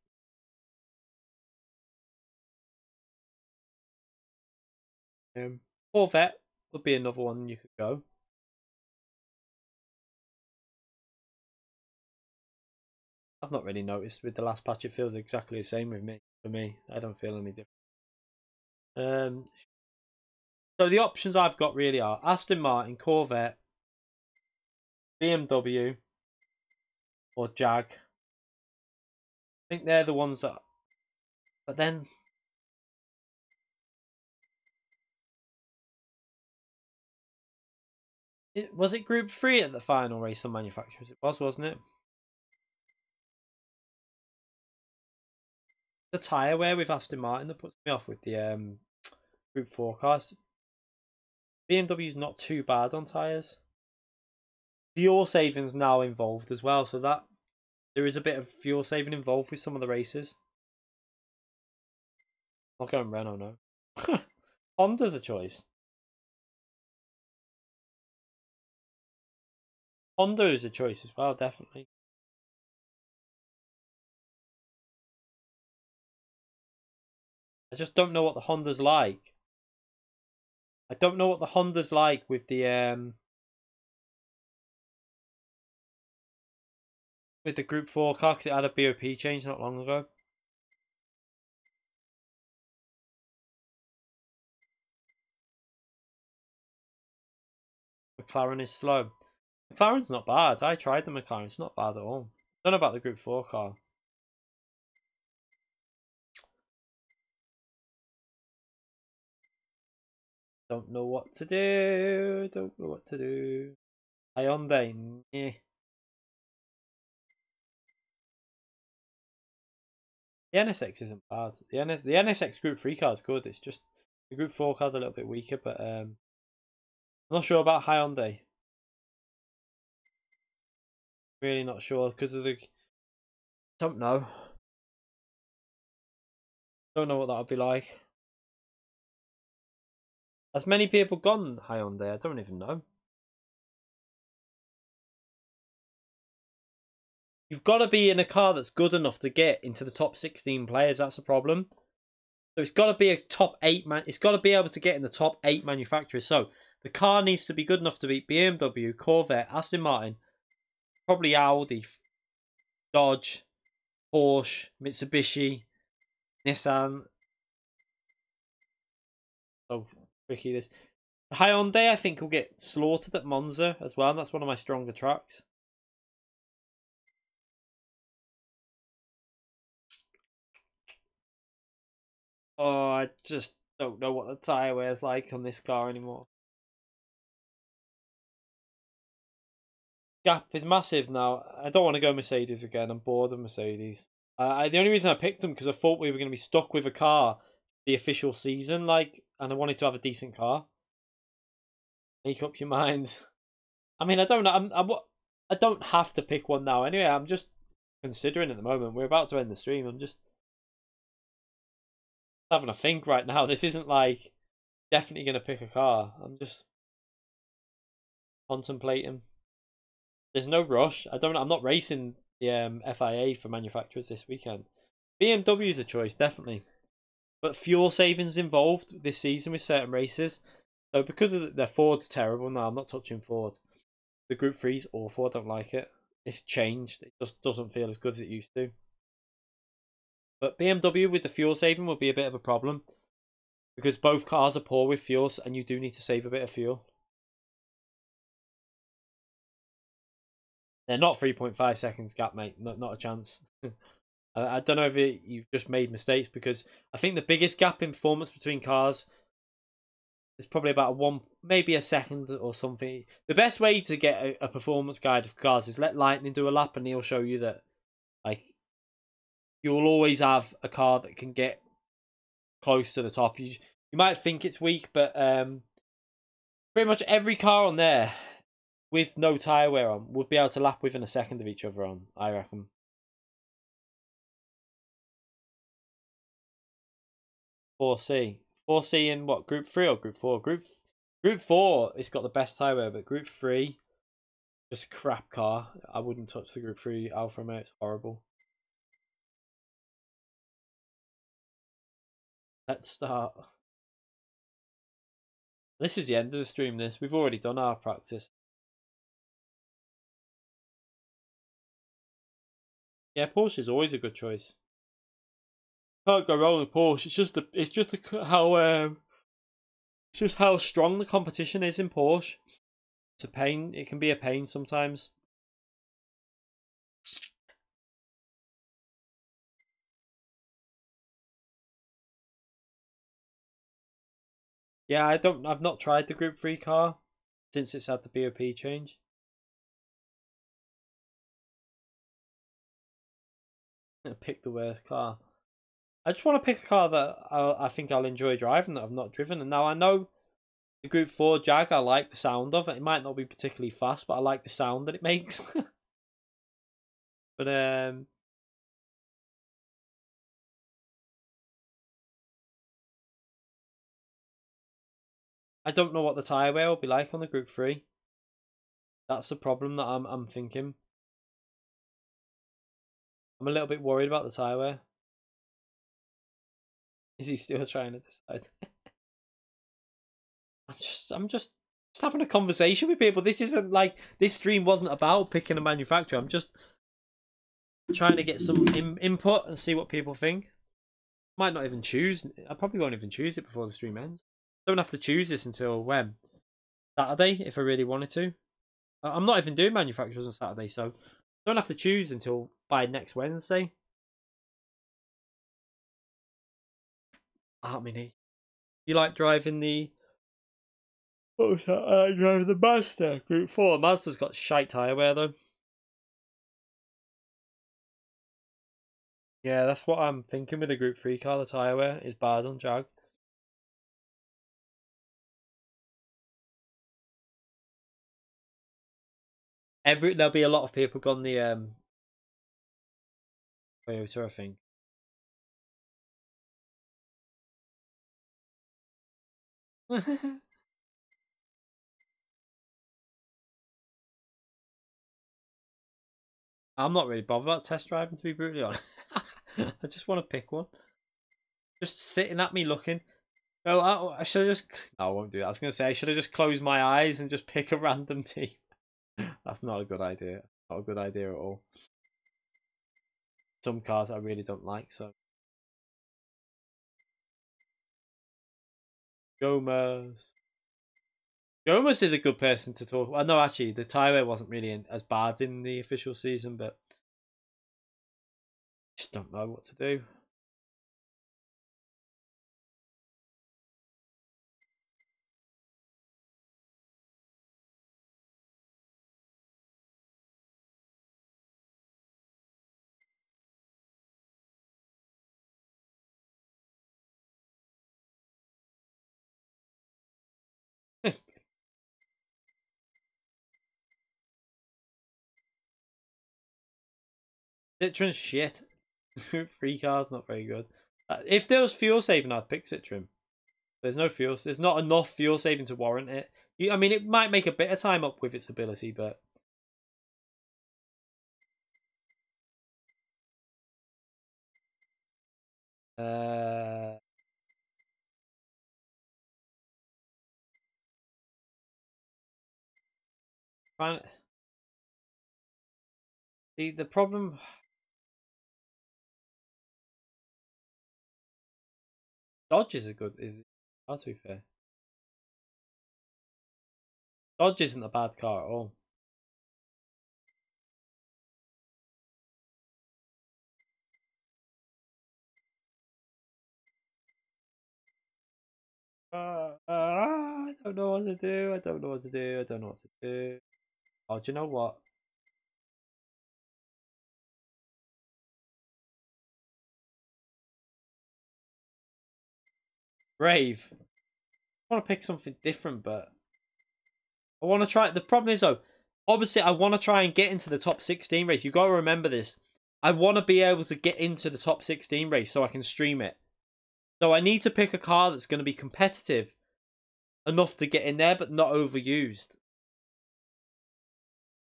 Corvette would be another one you could go. I've not really noticed with the last patch. It feels exactly the same with me. For me, I don't feel any different. So the options I've got really are Aston Martin, Corvette, BMW, or Jag. I think they're the ones that. But then, was it Group 3 at the final race on manufacturers? It was, wasn't it? The tyre wear with Aston Martin that puts me off with the Group 4 cars. BMW's not too bad on tyres. Fuel saving's now involved as well, so that there is a bit of fuel saving involved with some of the races. Not going Renault, no. Honda's a choice. Honda is a choice as well, definitely. I just don't know what the Honda's like. I don't know what the Honda's like with the Group 4 car, because it had a BOP change not long ago. McLaren is slow. McLaren's not bad. I tried the McLaren. It's not bad at all. Don't know about the Group 4 car. Don't know what to do. Don't know what to do. Hyundai. Eh. The NSX isn't bad. The NSX Group 3 car is good. It's just the Group 4 car's a little bit weaker, but I'm not sure about Hyundai. Really not sure because of the. Don't know. Don't know what that would be like. Has many people gone Hyundai? I don't even know. You've got to be in a car that's good enough to get into the top 16 players. That's a problem. So it's got to be a top 8 man. It's got to be able to get in the top 8 manufacturers. So the car needs to be good enough to beat BMW, Corvette, Aston Martin, probably Audi, Dodge, Porsche, Mitsubishi, Nissan. So tricky. This Hyundai, I think, will get slaughtered at Monza as well, and that's one of my stronger tracks. Oh, I just don't know what the tyre wear's like on this car anymore. Gap is massive now. I don't want to go Mercedes again. I'm bored of Mercedes. The only reason I picked them because I thought we were going to be stuck with a car the official season, like, and I wanted to have a decent car. Make up your mind. I mean, I don't know. I don't have to pick one now. Anyway, I'm just considering at the moment. We're about to end the stream. I'm just having a think right now. This isn't like definitely going to pick a car. I'm just contemplating. There's no rush. I'm not racing the FIA for manufacturers this weekend. BMW is a choice, definitely. But fuel savings involved this season with certain races. So because of their Ford's terrible, no, I'm not touching Ford. The Group 3's awful, I don't like it. It's changed. It just doesn't feel as good as it used to. But BMW with the fuel saving will be a bit of a problem. Because both cars are poor with fuel, and you do need to save a bit of fuel. They're not 3.5 seconds gap, mate. Not a chance. I don't know if you've just made mistakes, because I think the biggest gap in performance between cars is probably about maybe a second or something. The best way to get a performance guide of cars is let Lightning do a lap, and he'll show you that, like, you'll always have a car that can get close to the top. You might think it's weak, but pretty much every car on there with no tyre wear on would be able to lap within a second of each other on, I reckon. Four C in what, Group 3 or Group 4? Group 4, it's got the best tyre wear, but Group 3, just a crap car. I wouldn't touch the Group 3 Alfa, mate. It's horrible. Let's start. This is the end of the stream, this. We've already done our practice. Yeah, Porsche is always a good choice. Can't go wrong with Porsche. It's just how strong the competition is in Porsche. It's a pain. It can be a pain sometimes. Yeah, I've not tried the Group 3 car since it's had the BOP change. Pick the worst car. I just want to pick a car that I think I'll enjoy driving, that I've not driven. And now I know the Group 4 Jag, I like the sound of it. It might not be particularly fast, but I like the sound that it makes. But I don't know what the tyre wear will be like on the Group 3. That's the problem that I'm thinking. I'm a little bit worried about the tyre wear. Is he still trying to decide? I'm just having a conversation with people. This isn't like, this stream wasn't about picking a manufacturer. I'm just trying to get some input and see what people think. Might not even choose. I probably won't even choose it before the stream ends. Don't have to choose this until when? Saturday, if I really wanted to. I'm not even doing manufacturers on Saturday, so don't have to choose until by next Wednesday. I mean, you like driving the... Oh, I like driving the Mazda Group 4. Mazda's got shite tyre wear, though. Yeah, that's what I'm thinking with the Group 3 car. The tyre wear is bad on Jag. There'll be a lot of people gone the Toyota, I think. I'm not really bothered about test driving, to be brutally honest. I just want to pick one. Just sitting at me looking. Well, I should have just... No, I won't do that. I was going to say, I should have just closed my eyes and just pick a random team. That's not a good idea. Not a good idea at all. Some cars I really don't like, so... Gomez. Gomez is a good person to talk. Well, no, actually, the Tyrway wasn't really as bad in the official season, but just don't know what to do. Citroen's shit. Free car's not very good. If there was fuel saving, I'd pick Citroen. There's no fuel. There's not enough fuel saving to warrant it. I mean, it might make a bit of time up with its ability, but uh, trying. See, the problem. Dodge is a good. Is to be fair. Dodge isn't a bad car at all. I don't know what to do. I don't know what to do. I don't know what to do. Oh, do you know what? Brave. I want to pick something different, but I want to try. The problem is, though, obviously, I want to try and get into the top 16 race. You've got to remember this. I want to be able to get into the top 16 race so I can stream it. So I need to pick a car that's going to be competitive enough to get in there, but not overused.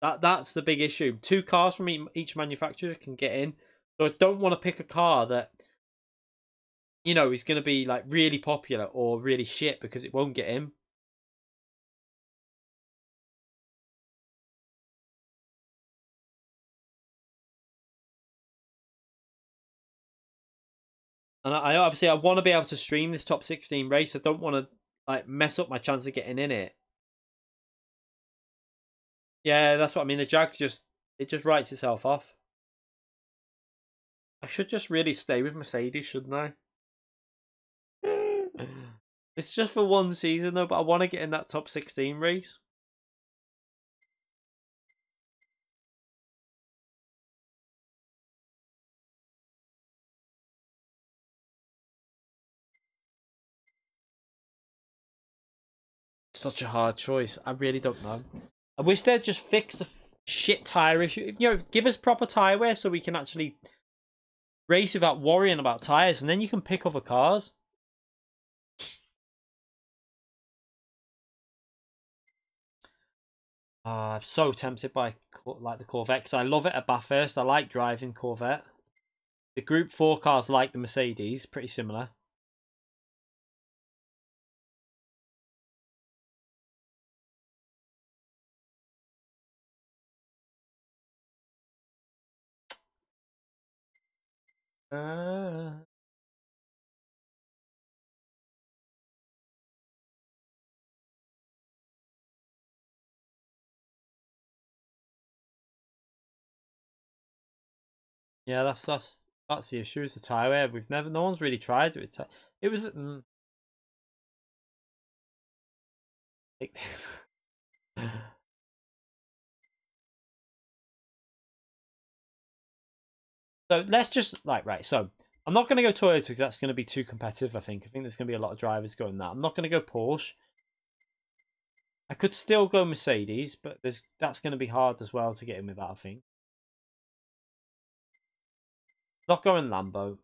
That's the big issue. Two cars from each manufacturer can get in. So I don't want to pick a car that, you know, is going to be like really popular or really shit because it won't get in. And I obviously I want to be able to stream this top 16 race. I don't want to like mess up my chance of getting in it. Yeah, that's what I mean. The Jag just writes itself off. I should just really stay with Mercedes, shouldn't I? It's just for one season though, but I want to get in that top 16 race. Such a hard choice. I really don't know. I wish they'd just fix the shit tire issue. You know, give us proper tire wear so we can actually race without worrying about tires, and then you can pick other cars. I'm so tempted by like the Corvette because I love it at Bathurst. I like driving Corvette. The Group 4 cars like the Mercedes, pretty similar. Uh, yeah, that's the issue. It's the tire wear. No one's really tried it. It was. So let's just right. So I'm not going to go Toyota because that's going to be too competitive. I think there's going to be a lot of drivers going that. I'm not going to go Porsche. I could still go Mercedes, but that's going to be hard as well to get in with that. I think. Not going Lambo.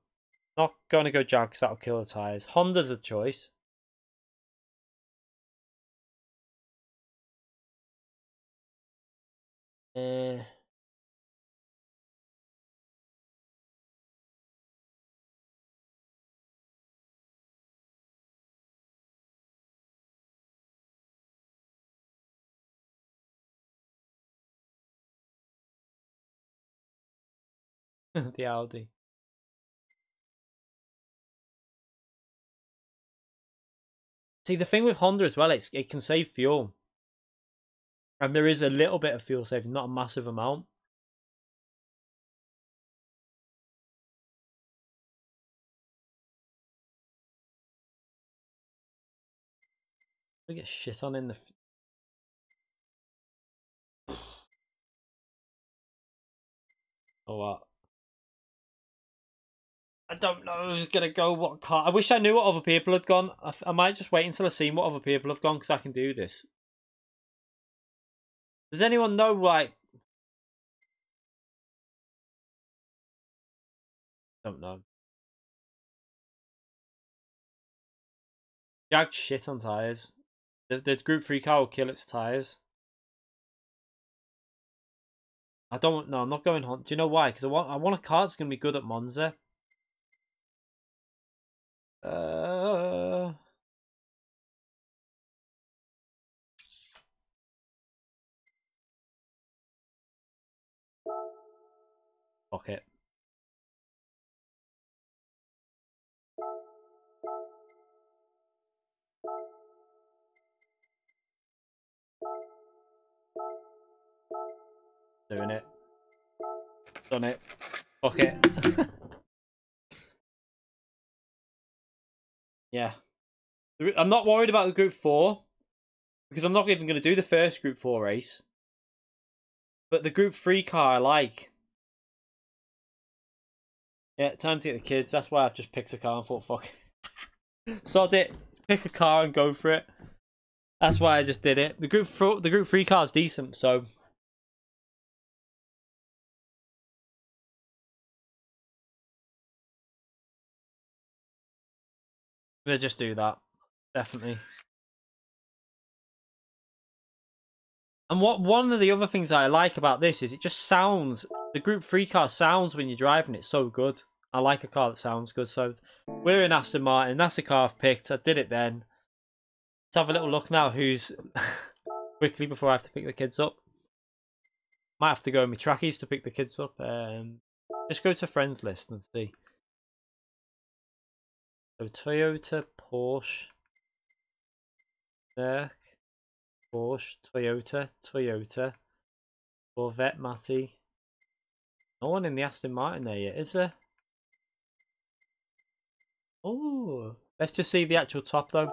Not going to go Jag because that'll kill the tires. Honda's a choice. Uh, the Audi. See, the thing with Honda as well, it can save fuel. And there is a little bit of fuel saving, not a massive amount. We get shit on in the... Oh, what? I don't know who's going to go what car. I wish I knew what other people had gone. I might just wait until I've seen what other people have gone because I can do this. Does anyone know, like... Don't know. Jag shit on tyres. The Group 3 car will kill its tyres. I don't know. I'm not going on. Do you know why? Because I want a car that's going to be good at Monza. Fuck it. Doing it. Done it. Fuck it. Yeah. I'm not worried about the Group 4 because I'm not even going to do the first Group 4 race. But the Group 3 car I like. Yeah, time to get the kids. That's why I've just picked a car and thought, fuck. Sod it. Pick a car and go for it. That's why I just did it. The Group 3 car is decent, so... I'm going to just do that. Definitely. And one of the other things I like about this is it just sounds... The Group 3 car sounds when you're driving it so good. I like a car that sounds good. So we're in Aston Martin. That's the car I've picked. I did it then. Let's have a little look now who's... quickly before I have to pick the kids up. Might have to go in my trackies to pick the kids up. Just go to friends list and see. So Toyota, Porsche, Merc, Porsche, Toyota, Corvette, Matty. No one in the Aston Martin there yet, is there? Oh, let's just see the actual top though.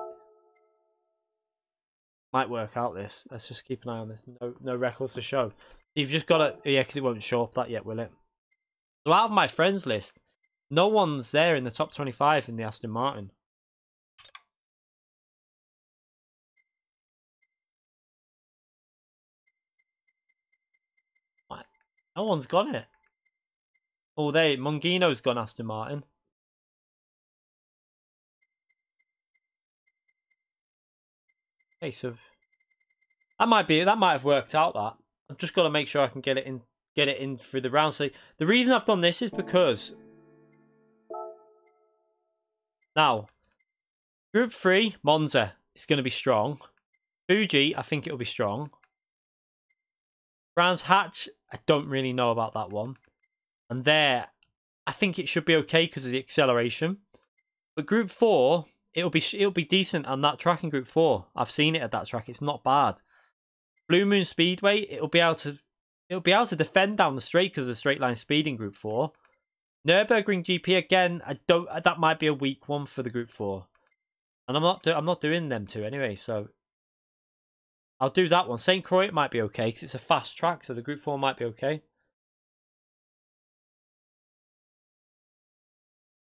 Might work out this. Let's just keep an eye on this. No records to show. You've just got to... Yeah, because it won't show up that yet, will it? So out of my friends list, no one's there in the top 25 in the Aston Martin. No one's got it. Oh, Mungino's gone Aston Martin. Okay, so that might have worked out. That I've just got to make sure I can get it in through the round. So the reason I've done this is because now Group 3 Monza is going to be strong. Fuji, I think it'll be strong. Brands Hatch, I don't really know about that one. And there, I think it should be okay because of the acceleration. But Group 4, it'll be decent on that track in Group 4. I've seen it at that track. It's not bad. Blue Moon Speedway, it'll be able to defend down the straight because of the straight line speed in Group 4. Nürburgring GP again, that might be a weak one for the Group 4. And I'm not doing them two anyway, so I'll do that one. St. Croix it might be okay because it's a fast track, so the Group 4 might be okay.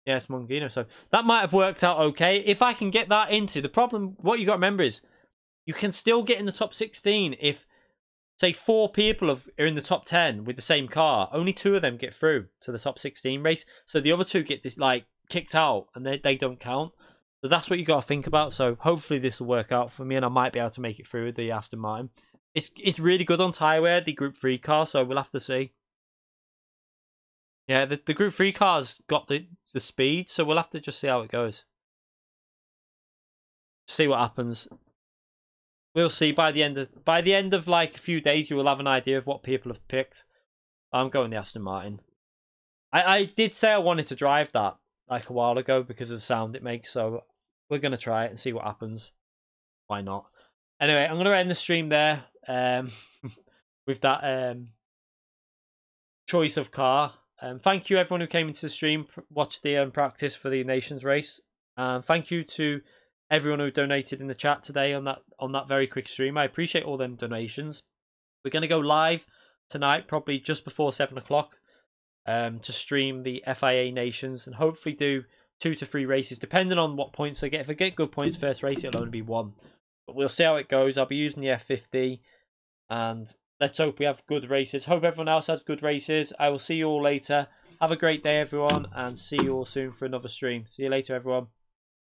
Yes, Mungino. So that might have worked out okay. If I can get that into... The problem, what you got to remember is you can still get in the top 16 if, say, 4 people are in the top 10 with the same car. Only 2 of them get through to the top 16 race. So the other 2 get this, like, kicked out and they don't count. So that's what you got to think about. So hopefully this will work out for me and I might be able to make it through with the Aston Martin. It's really good on tyre wear, the Group 3 car, so we'll have to see. Yeah, the Group 3 car's got the speed, so we'll have to just see how it goes. See what happens. We'll see by the end of like a few days, you will have an idea of what people have picked. I'm going the Aston Martin. I did say I wanted to drive that like a while ago because of the sound it makes, so we're gonna try it and see what happens. why not? Anyway, I'm going to end the stream there with that choice of car. Thank you everyone who came into the stream, watched the practice for the Nations race. Thank you to everyone who donated in the chat today on that very quick stream. I appreciate all them donations. We're going to go live tonight, probably just before 7 o'clock, to stream the FIA Nations and hopefully do 2 to 3 races, depending on what points I get. If I get good points first race, it'll only be 1. But we'll see how it goes. I'll be using the F50 and let's hope we have good races. Hope everyone else has good races. I will see you all later. Have a great day, everyone, and see you all soon for another stream. See you later, everyone.